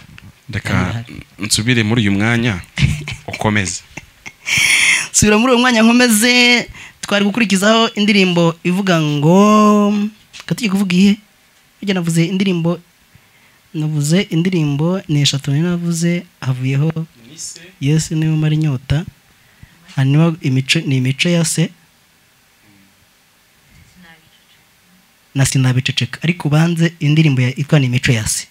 ndeka nsubire muri uyu mwanya ukomeze subira muri uyu mwanya nkomeze twari gukurikizaho indirimbo ivuga ngo katugiye kuvuga ihe bijya navuze indirimbo ni 3 navuze havuyeho Yesu niwe umara inyota hanyuma imico ya se na sinabiceceka ariko banze indirimbo yitwa ni imico ya se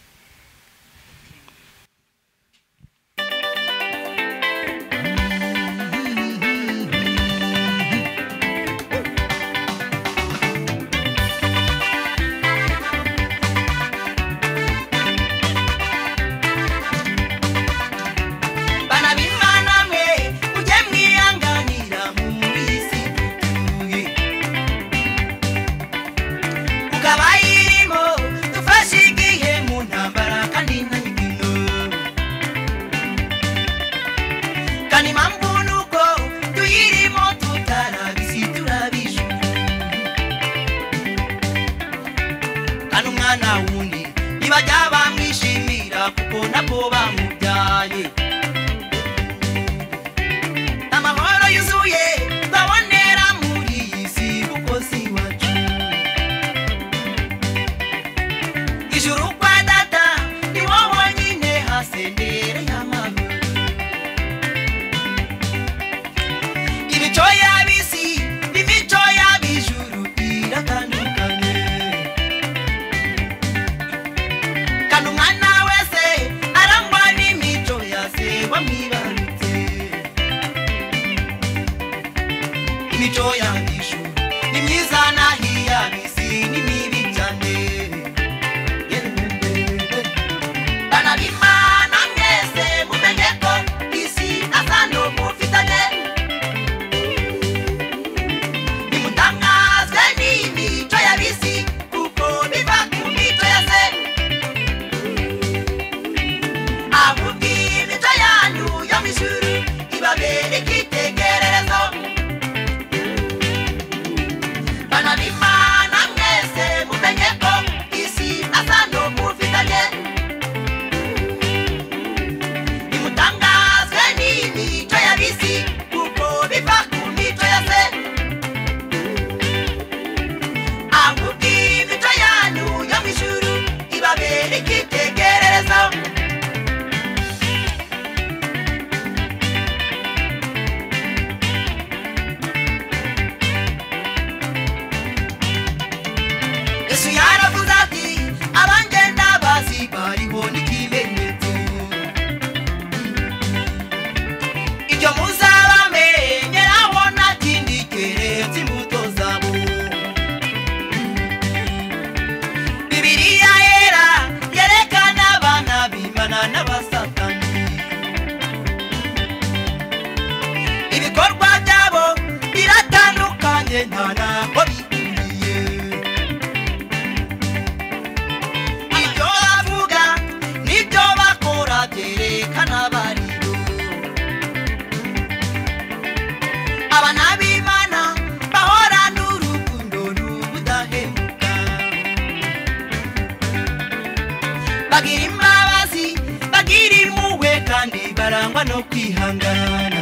barangwa no kwihangana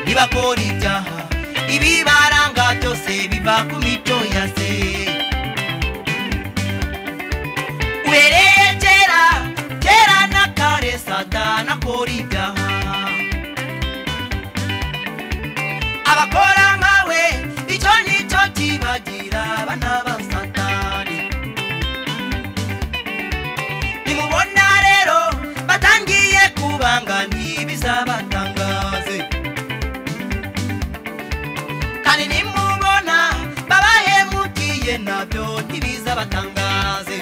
ntibakora ibyaha ibibaranga byose biva ku mico ya se uhereye kera na kare Satani akora ibyaha abakora nkawe icyo nicyo kibagira abana ba Satani nimubona rero batangiye kubanga ntibizabatangaze kandi nimubona babahemutiye nabyo ntibizabatangaze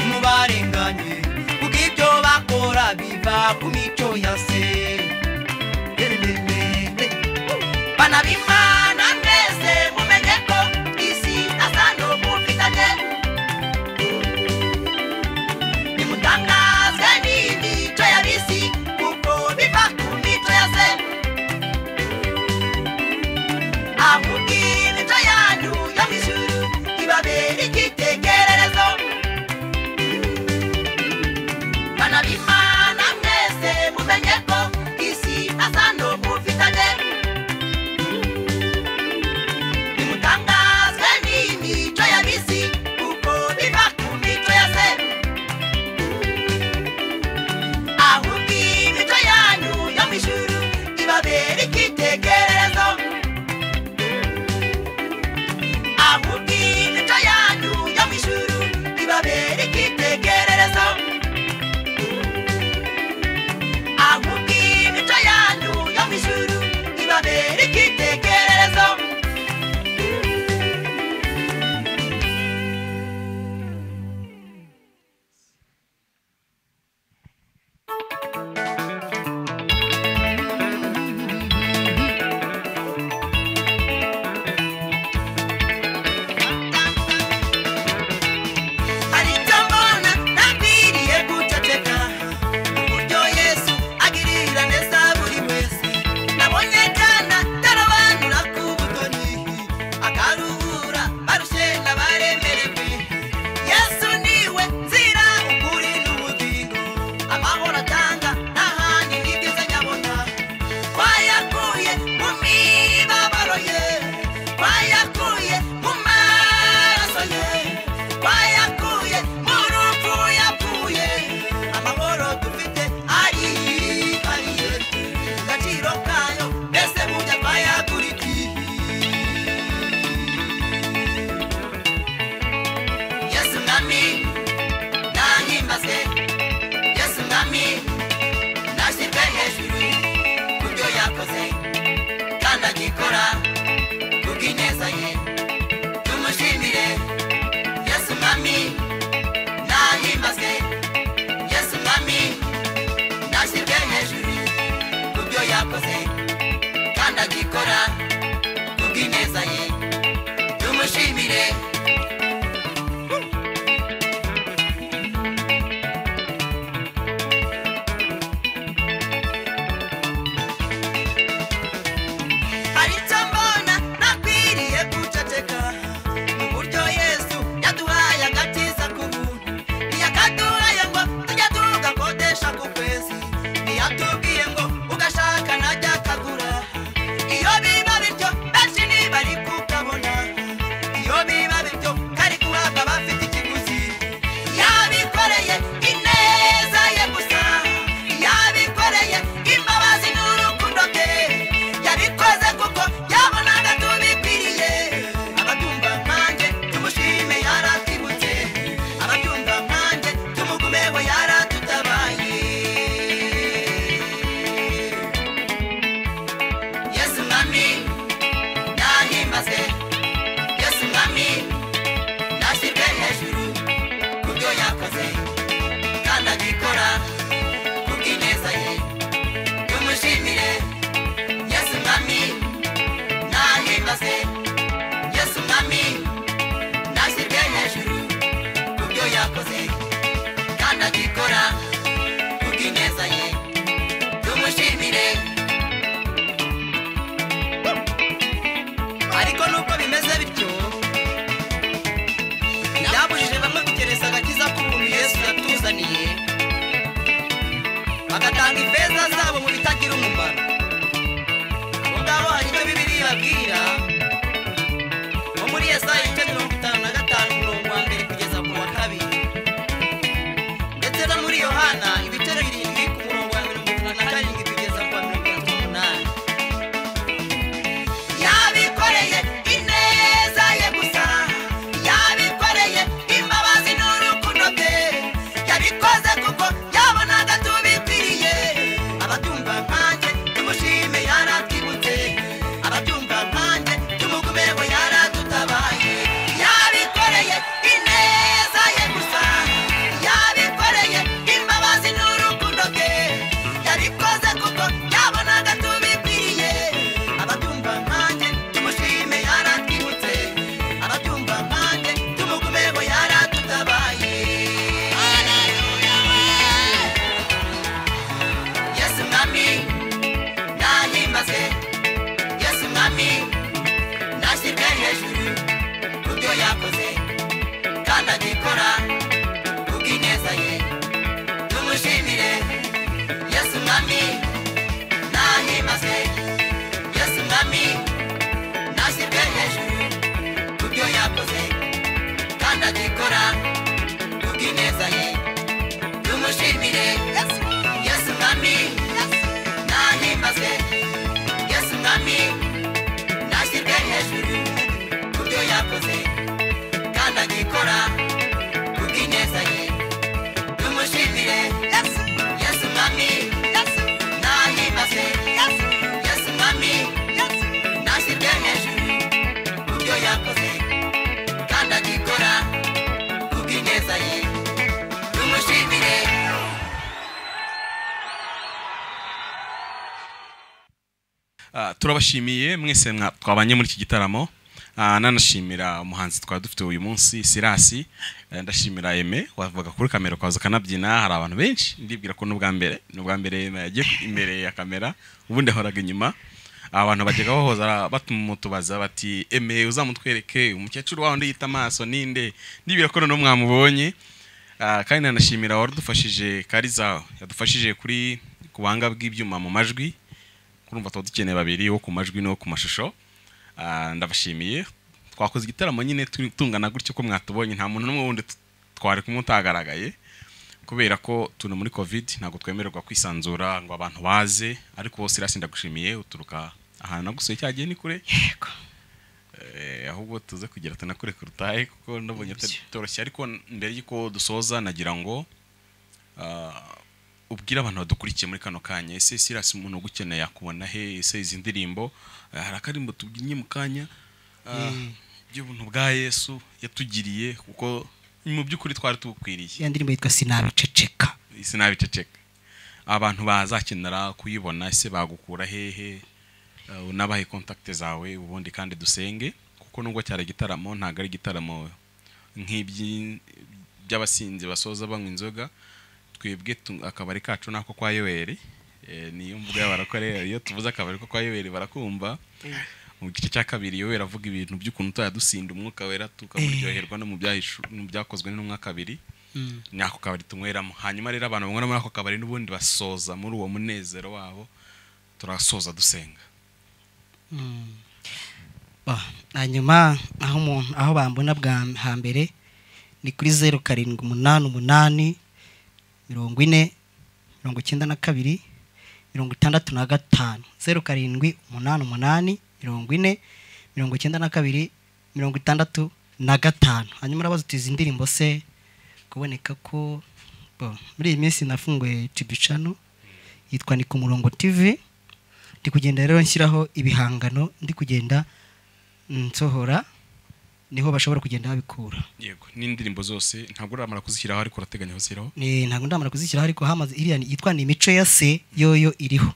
mubarenganye kuko ibyo bakora biva ku mico ya se bana b'Imana mwese mumenye ko isi asa n'umufitanye nimutangaze n'imico y'ab'isi kuko biva ku mico ya se ahubwo imico yanyu yo mw'ijuru ibabera icyitegererezo bana b'Imana mwese mumenye ko isi asa n'umufitanye nimutangazwe n'imico y'ab'isi kuko biva ku mico ya se ahubwo imico yanyu yo mw'ijuru ibabera icyitegererezo ahubwo imico yanyu yo mw'ijuru ibabera icyitegererezo ahubwo imico yanyu yo mw'ijuru ibabera icyitegererezo Iyo biba bagatanga ifeza zabo mu bitagira umumaro. Abo ngabo hari icyo Bibiliya ibabwira nko muri Yesaya 55:1 kugeza ku wa 2, ndetse no muri Yohana 7:7 kugeza ku wa 38. Yabikoreye ineza ye gusa, yabikoreye imbabazi n'urukundo bye, yabikoze kuko yabonaga tubikwiriye. Ababyumva nkanjye tumushime yaratwibutse, ababyumva nkanjye tumugumeho yaradutabaye. Yabikoreye ineza ye gusa, yabikoreye imbabazi n'urukundo bye, yabikoze kuko yabonaga tubikwiriye. Ababyumva nkanjye tumushime yaratwibutse, ababyumva nkanjye tumugumeho yaradutabaye. Haleluya we Yesu mwami nahimbaze, Yesu mwami nashyirwe hejuru kubyo yakoze kandi agikora kubw'ineza ye. Tumushimire Yesu mwami nahimbaze, Yesu mwami nashyirwe hejuru kubyo yakoze kandi agikora kubw'ineza ye. Tumushimire Yesu mwami nahimbaze, Yesu mwami nashyirwe hejuru kubyo yakoze kandi agikora kubw'ineza ye. Tumushimire Yesu mwami nahimbaze, Yesu mwami nashyirwe hejuru kubyo yakoze kandi agikora kubw'ineza ye. Tumushimire. Turabashimiye mwese twabanye muri iki gitaramo. Nanashimira umuhanzi twari dufite uyu munsi Sirasi, ndashimira Aime wavuga kuri kamera kwaza kanabyina. Hari abantu benshi ndibwira ko n'ubwa mbere yagiye imbere ya kamera, ubundi ahoraga inyuma. Abantu bajyaga bahoza batumutubaza bati Aime uzamutwereke umukecuru wawe yita amaso ninde, ndibwira ko no mwamubonye. Kandi nanashimira waradufashije Kariza, yadufashije kuri kubanga bw'ibyuma mu majwi. Kurumva dukeneye babiri wo ku majwi no ku mashusho. Ndabashimiye. Twakoze igitaramo nyine tungana gutyo ko mwatubonye, nta muntu n'umwe wundi twari kumutagaragaye kubera ko tuna muri covid, ntago twemererwa kwisanzura ngo abantu baze. Ariko bose Sirasi ndagushimiye, uturuka ahantu nagusoye cyagiye ni kure. Yego. Ahubwo tuze kugira tunakure kurutahe kuko ndabonye toroshye. Ariko mbere y'uko dusoza nagira ngo ubwira abantu badukurikiye muri kano kanya, ese Sirasi umuntu ugukeneye yakubona he? Ese izi ndirimbo hari akarimbo tubwinye mu kanya by'ubuntu bwa Yesu yatugiriye, kuko mu by'ukuri twari tubukwiriye. Ya ndirimbo yitwa Sinabiceceka. Sinabiceceka. Abantu bazakenera kuyibona ese bagukura hehe? Unabahe contact zawe ubundi kandi dusenge, kuko nubwo cyari igitaramo ntago ari igitaramo nk'ibyi by'abasinzi basoza banywa inzoga. Twebwe akabari kacu nako kwa Yoweri, niyo mvuga barakore. Iyo tuvuze akabari ko kwa Yoweri barakumva. Mu gice cya kabiri Yoweri avuga ibintu by'ukuntu twadusinda umwuka wera tukamuryoherwa no mu byakozwe n'umwaka kabiri. Nako kabari tunyweramo. Hanyuma rero abantu bangana muri ako kabari n'ubundi basoza muri uwo munezero wabo, turasoza dusenga. Hanyuma aho bambona bwa hambere ni kuri 0788 40 92 65 0788 40 92 65. Hanyuma urabaza uti izi ndirimbo se kuboneka ko muri iyi minsi nafunguye YouTube channel yitwa Ni ku Murongo TV. Ndi kugenda rero nshyiraho ibihangano, ndi kugenda nsohora, niho bashobora kugenda babikura. Yego, n'indirimbo zose ntabwo uramara kuzishyiraho ariko urateganya kuzishyiraho? Ntabwo ndamara kuzishyiraho ariko hamaze iriya yitwa Ni Imico ya Se, yoyo iriho.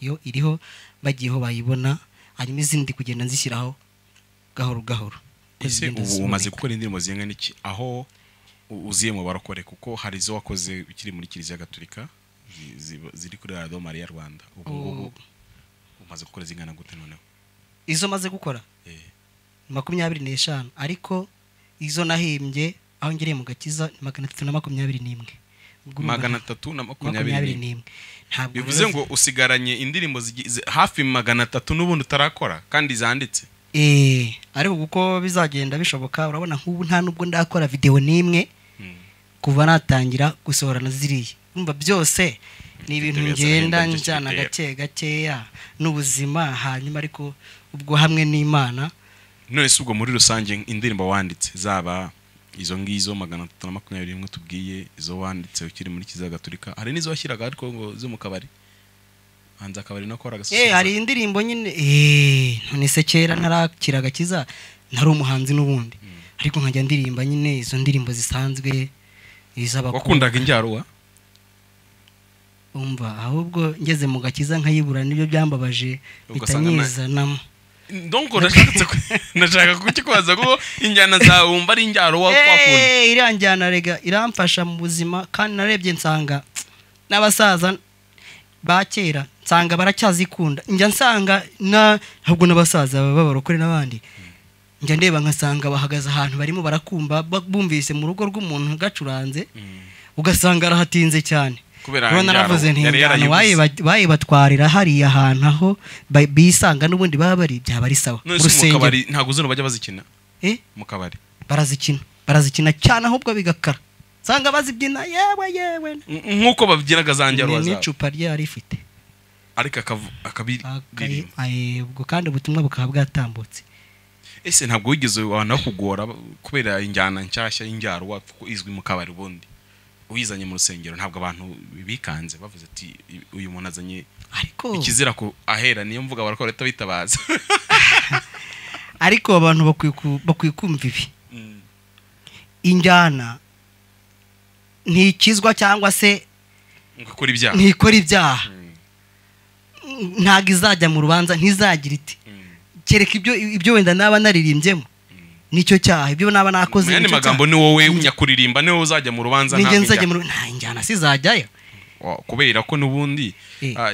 Yo iriho bagiyeho bayibona. Hanyuma izindi kugenda nzishyiraho gahoro gahoro. Ese ubu umaze gukora indirimbo zingana n'iki aho uziye mu barokore? Kuko hari izo wakoze ukiri muri Kiliziya Gatolika ziri kuri Radio Maria Rwanda. Ubu umaze gukora zingana gute noneho? Izo maze gukora 25, ariko izo nahimbye aho ngereye mu Gakiza 321. 321 ntabwo bivuze ngo usigaranye indirimbo hafi 300 n'ubundi utarakora kandi zanditse. Ariko kuko bizagenda bishoboka urabona nk'ubu nta nubwo ndakora video nimwe kuva natangira gusohorana ziriye umva byose ni ibintu ngenda njyana gakeya n'ubuzima hanyuma ariko ubwo hamwe n'Imana. None se ubwo muri rusange indirimbo wanditse zaba izo ngizo 321 tubwiye izo wanditse ukiri muri Kiliziya Gatolika hari nizo washyiraga ariko ngo zo mu kabari hanze akabari no kora gasoza hari indirimbo nyine none se kera narakiraga kiza ntari umuhanzi n'ubundi ariko nkajya ndirimba nyine izo ndirimbo zisanzwe izaba wakundaga injyaruwa umva ahubwo ngeze mu gakiza nkayibura nibyo byambabaje bitanyizanamo donc nashaka kukikwaza ko injyana za umva ari injyaruwa kwakunda iranjyana rega iramfasha mu buzima kandi narebye nsanga n'abasaza bakera nsanga baracyazikunda njya nsanga ntabwo n'abasaza b'abarokore n'abandi njya ndeba nkasanga bahagaze ahantu barimo barakumva bumvise mu rugo rw'umuntu gacuranze ugasanga arahatinze cyane kubera naravuze nti bayibatwarira hariya ahantu aho bisanga n'ubundi baba bari byaba ari sawa urusengero ntabwo uzi no bajya bazikina mu kabari barazikina cyane ahubwo bigakara sanga bazibyina yewe nkuko babyinaga zanjyarwa zabo n'icupa rye arifite ariko akabiririmba ubwo kandi ubutumwa bukaba bwatambutse. Ese ntabwo wigeze wana kugora kubera injyana nshyashya y'injyarwa izwi mu kabari ubundi uyizanye mu rusengero ntabwo abantu bikanze bavuze ati uyu muntu azanye ariko ikizira ko ahera niyo mvuga barakora leta bitabaza ariko abantu bakwikumva ibi injyana ntikizwa cyangwa se ntikora ibyaha ntago izajya mu rubanza ntizagira iti kereka ibyo wenda naba naririmbyemo nicyo cyaha ibyo naba nakoze nicyo cyaha magambo ni wowe unyakuririmba niwe uzajya mu rubanza nta injyana sizajyayo kubera ko nubundi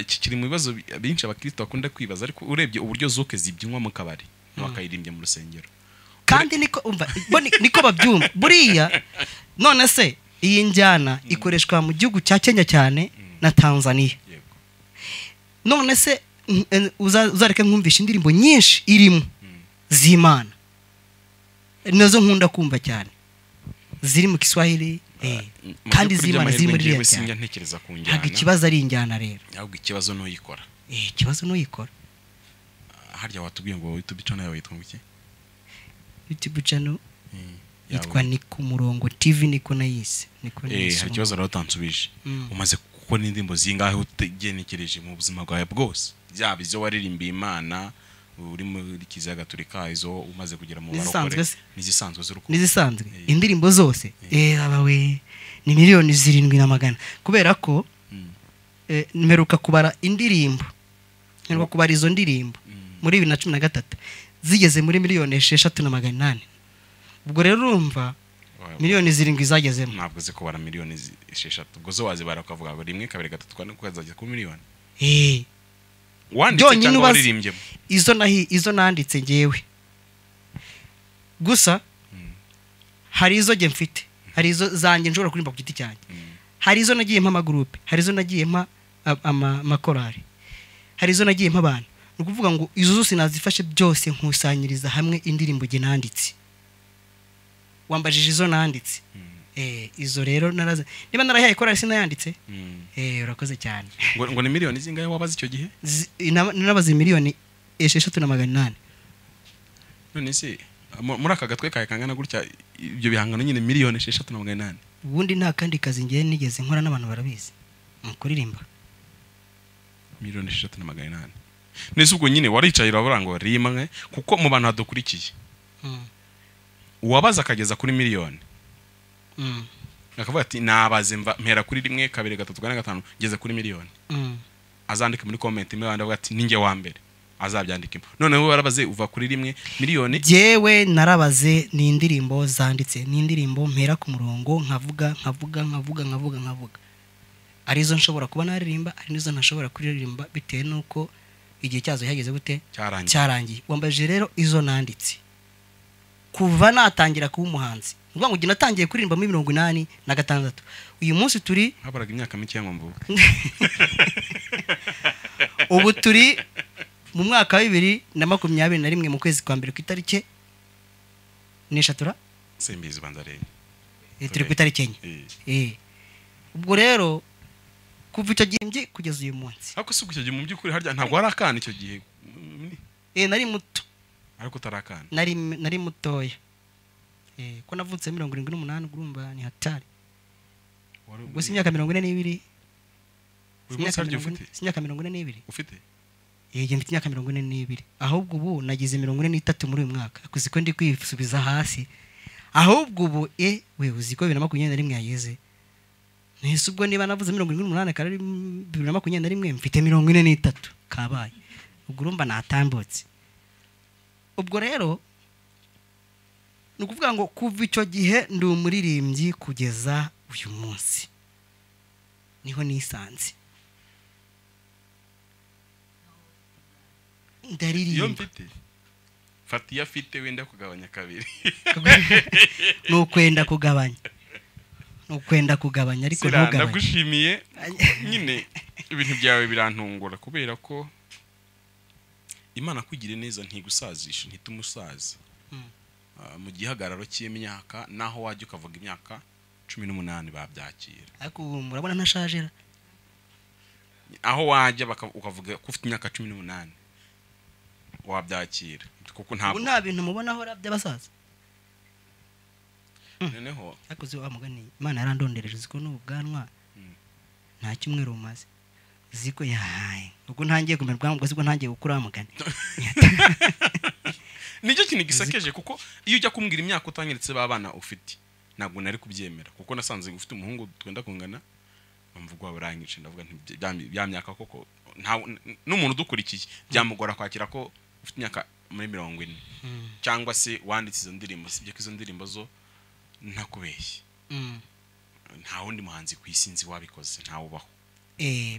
iki kiri mu bibazo byinshi abakristo bakunda kwibaza ariko urebye uburyo zuke zibyinwa mu kabari bakayirimbye mu rusengero kandi niko babyumva buriya none se iyi njyana ikoreshwa mu gihugu cya Kenya cyane na Tanzania none se uzareka nkumvisha indirimbo nyinshi irimo z'Imana nazo nkunda kumva cyane ziri mu Kiswahili kandi z'Imana ziri muri rya cyane ntabwo ikibazo ari injyana rero ahubwo ikibazo n'uyikora ikibazo n'uyikora harya watubwiye ngo YouTube channel yawe yitwa iki YouTube channel yitwa Niko Murongo TV niko nayise hari ikibazo rero utansubije umaze kuko n'indimbo zingahe utegenekereje mu buzima bwawe bwose byaba izo waririmbiye Imana uri muri Kiliziya Gatolika izo umaze kugera mu barokore nizisanzwe z'urukundo nizisanzwe indirimbo zose abawe ni 7,700,000 kubera ko mperuka kubara indirimbo mperuka kubara izo ndirimbo muri 2013 zigeze muri 6,800,000 ubwo rero urumva 7,000,000 zagezemo ntabwo ze kubara 6,000,000 ubwo zo wazibara ukavuga ngo 1 2 3 4 kuzajya ku miliyoni wanditse cyangwa waririmbye izo nanditse ngewe gusa hari izo nge mfite hari izo zanjye nshobora kurimba ku giti cyanjye hari izo nagiye mpa amagroupe hari izo nagiye mpa amakorari hari izo nagiye mpa abantu ni ukuvuga ngo izo zose nazifashe byose nkusanyiriza hamwe indirimbo nge nanditse wambajije izo nanditse izo rero naraze niba narahaye korari sinayanditse urakoze cyane ngo ni miliyoni zingahe wabaze icyo gihe narabaze 6,800,000 none se muri aka gatwe kaye kangana gutya ibyo bihangano nyine 6,800,000 ubundi nta kandi kazi ngiye nigeze nkora n'abantu barabizi mu kuririmba 6,800,000 nese ubwo nyine waricaye urabura ngo rimwe kuko mu bantu hadukurikiye uwabaza akageza kuri miliyoni akavuga ati nabaze mpera kuri 1 2 3 4 5 ngeze kuri miliyoni azandike muri comment imwe bandi bavuga ati ninjye wa mbere azabyandikemo noneho warabaze uva kuri 1 miliyoni jewe narabaze ni indirimbo zanditse ni indirimbo mpera ku murongo nkavuga arizo nshobora kuba naririmba ari nizo ntashobora kuririmba bitewe nuko igihe cyazo yageze gute cyarangiye wambaje rero izo nanditse kuva natangira kuba umuhanzi ngo ujye natangiye kuririmba muri 86 uyu munsi turi habaraga imyaka mike yango mvuga ubu turi mu mwaka wa 2021 mu kwezi kwa mbere ku itariki n'eshatura simbizi banzare turi ku itariki enye ubwo rero kuva icyo gihe kugeza uyu munsi ariko si icyo gihe mu by'ukuri harya ntabwo hari akana icyo gihe nari muto ariko tarakana nari mutoya ko navutse 78 urumva ni hatari ubwo si imyaka 42 imyaka 42 ufite mfite imyaka 42 ahubwo ubu nagize 43 muri uyu mwaka akuzi ko ndi kwisubiza hasi ahubwo ubu we uzi ko 2021 yageze nese ubwo niba navuze 78 kare 2021 mfite 43 kabaye ubwo urumva natambutse ubwo rero nukuvuga ngo kuva icyo gihe ndi umuririmbyi kugeza uyu munsi niho nisanze ndaririmba iyo mfite fatiya afite wenda kugabanya kabiri nukwenda kugabanya ariko ntugabanye ndagushimiye nyine ibintu byawe birantungura kubera ko Imana kugira neza ntigusazisha ntitumusaza mu gihagararo cy'imyaka naho wajya ukavuga imyaka 18 babyakira ariko murabona ntashajera aho wajya ukavuga ko ufite imyaka 18 wabyakira kuko nta bintu mubonaho by'abasaza noneho ariko zi wa mugani Imana yarandondereje ziko n'ubwanwa nta cyumweru umaze ziko yahaye ubwo ntangiye kumerwa ngo ziko ntangiye gukura mugani nicyo kintu gisakeje kuko iyo ujya kumbwira imyaka utanyeretse babana ufite ntabwo nari kubyemera kuko nasanze ufite umuhungu twenda kungana mvugwa barangice ndavuga nti bya myaka koko n'umuntu udukurikiye byamugora kwakira ko ufite imyaka muri 40 cyangwa se wanditse izo ndirimbo sibye ko izo ndirimbo zo ntakubeshye nta wundi muhanzi ku isi nzi wabikoze ntawe ubaho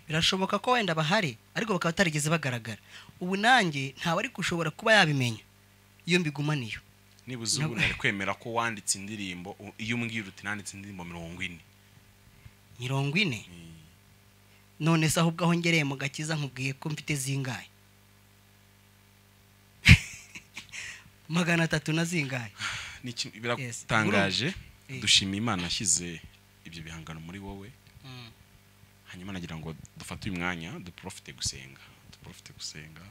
birashoboka ko wenda bahari ariko bakaba batarigeze bagaragara ubu nanjye ntawe ari gushobora kuba yabimenya iyo mbigumaniyo nibuze ubu nari kwemera ko wanditse indirimbo iyo umbwira uti nanditse indirimbo 40 none se ahubwo aho ngereye mu gakiza nkubwiye ko mfite zingaye 300 na zingaye biratangaje dushimiye Imana ashyize ibyo bihangano muri wowe hanyuma nagira ngo dufate uyu mwanya duprofite gusenga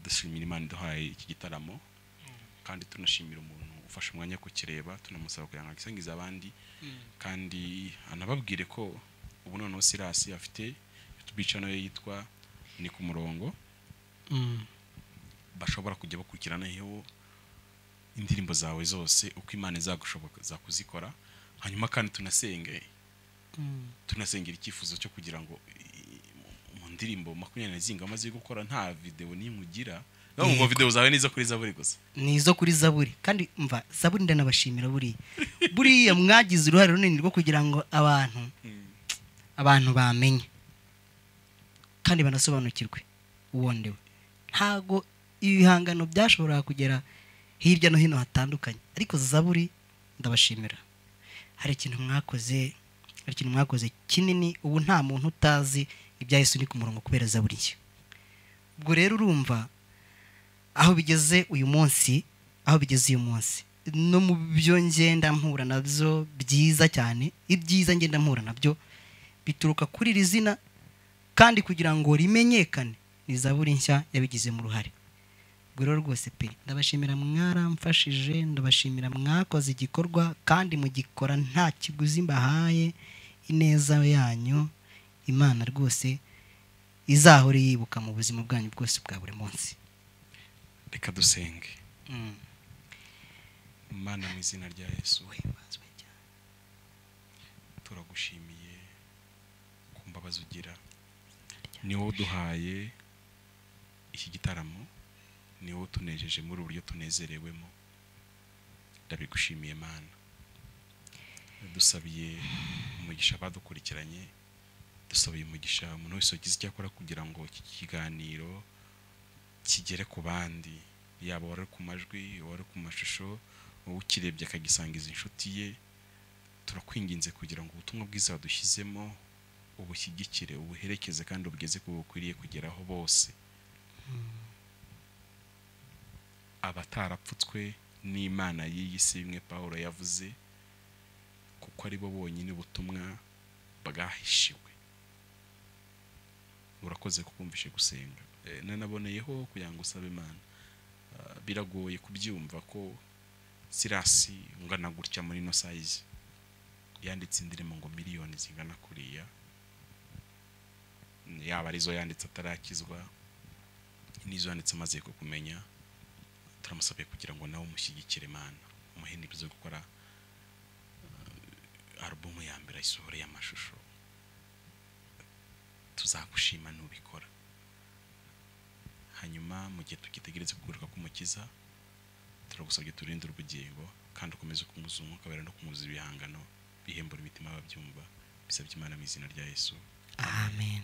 dushimira Imana duhaye iki gitaramo kandi tunashimira umuntu ufasha umwanya kukireba tunamusaba kugira ngo agisangize abandi kandi anababwire ko ubu noneho Silas afite YouTube channel yitwa ni ku murongo bashobora kujya bakurikirana iyo indirimbo zawe zose uko Imana izagushoboka za kuzikora hanyuma kandi tunasengera icyifuzo cyo kugira ngo mu ndirimbo 20 zinga amaze gukora nta video nimugira ngo video zawe nizo kuri Zaburi gusa nizo kuri Zaburi kandi mva Zaburi ndanabashimira buriya mwagize uruhare runini rwo kugira ngo abantu bamenye kandi banasobanukirwe uwondewe ntago ibihangano byashobora kugera hirya no hino hatandukanye ariko Zaburi ndabashimira hari ikintu mwakoze kinini ubu nta muntu utazi ibya Yesu ni ku murongo kubera Zaburi ye ubwo rero urumva aho bigeze uyu munsi no mu byo ngenda mpura nabyo byiza cyane ibyiza ngenda mpura nabyo bituruka kuri iri zina kandi kugira ngo rimenyekane ni Zaburi nshya yabigize mu ruhare rero rwose pe ndabashimira mwaramfashije ndabashimira mwakoze igikorwa kandi mugikora nta kiguzi mbahaye ineza yanyu Imana rwose izahore yibuka mu buzima bwanyu bwose bwa buri munsi reka dusenge Imana mu izina rya Yesu turagushimiye ku mbabazi ugira ni wowe duhaye iki gitaramo ni wowe tunejeje muri uburyo tunezerewemo ndabigushimiye Mana dusabiye umugisha badukurikiranye dusabiye umugisha umuntu wese ugize icyo akora kugira ngo iki kiganiro kigere ku bandi yaba wari ku majwi wari ku mashusho wowe ukirebye akagisangiza inshuti ye, turakwinginze kugira ngo ubutumwa bwiza wadushyizemo ubushyigikire, ubuherekeze kandi ubugeze ku bukwiriye kugeraho bose. Abatarapfutswe n'Imana y'iyi si, bimwe Pawulo yavuze, kuko ari bo bonyine ubutumwa bwahishiwe. Urakoze kukumvishe gusenga. Nanaboneyeho kugira ngo usabe Imana. Biragoye kubyumva ko Sirasi ungana gutya muri no size yanditse indirimbo ngo miliyoni zingana kuriya, yaba arizo yanditse atarakizwa n'izo yanditse amaze kumenya. Turamusabiye kugira ngo nawe umushyigikire Imana, umuhe n'ibyo gukora album ya mbere isohore y'amashusho. Tuzagushima nubikora. Hanyuma mu gihe tukitegereze kuguruka k'Umukiza, turagusabye turinde ubugingo kandi ukomeze kumuzunguka kabera no kumuza ibihangano bihembura imitima babyumva. Bisabye Imana mu izina rya Yesu. Amen.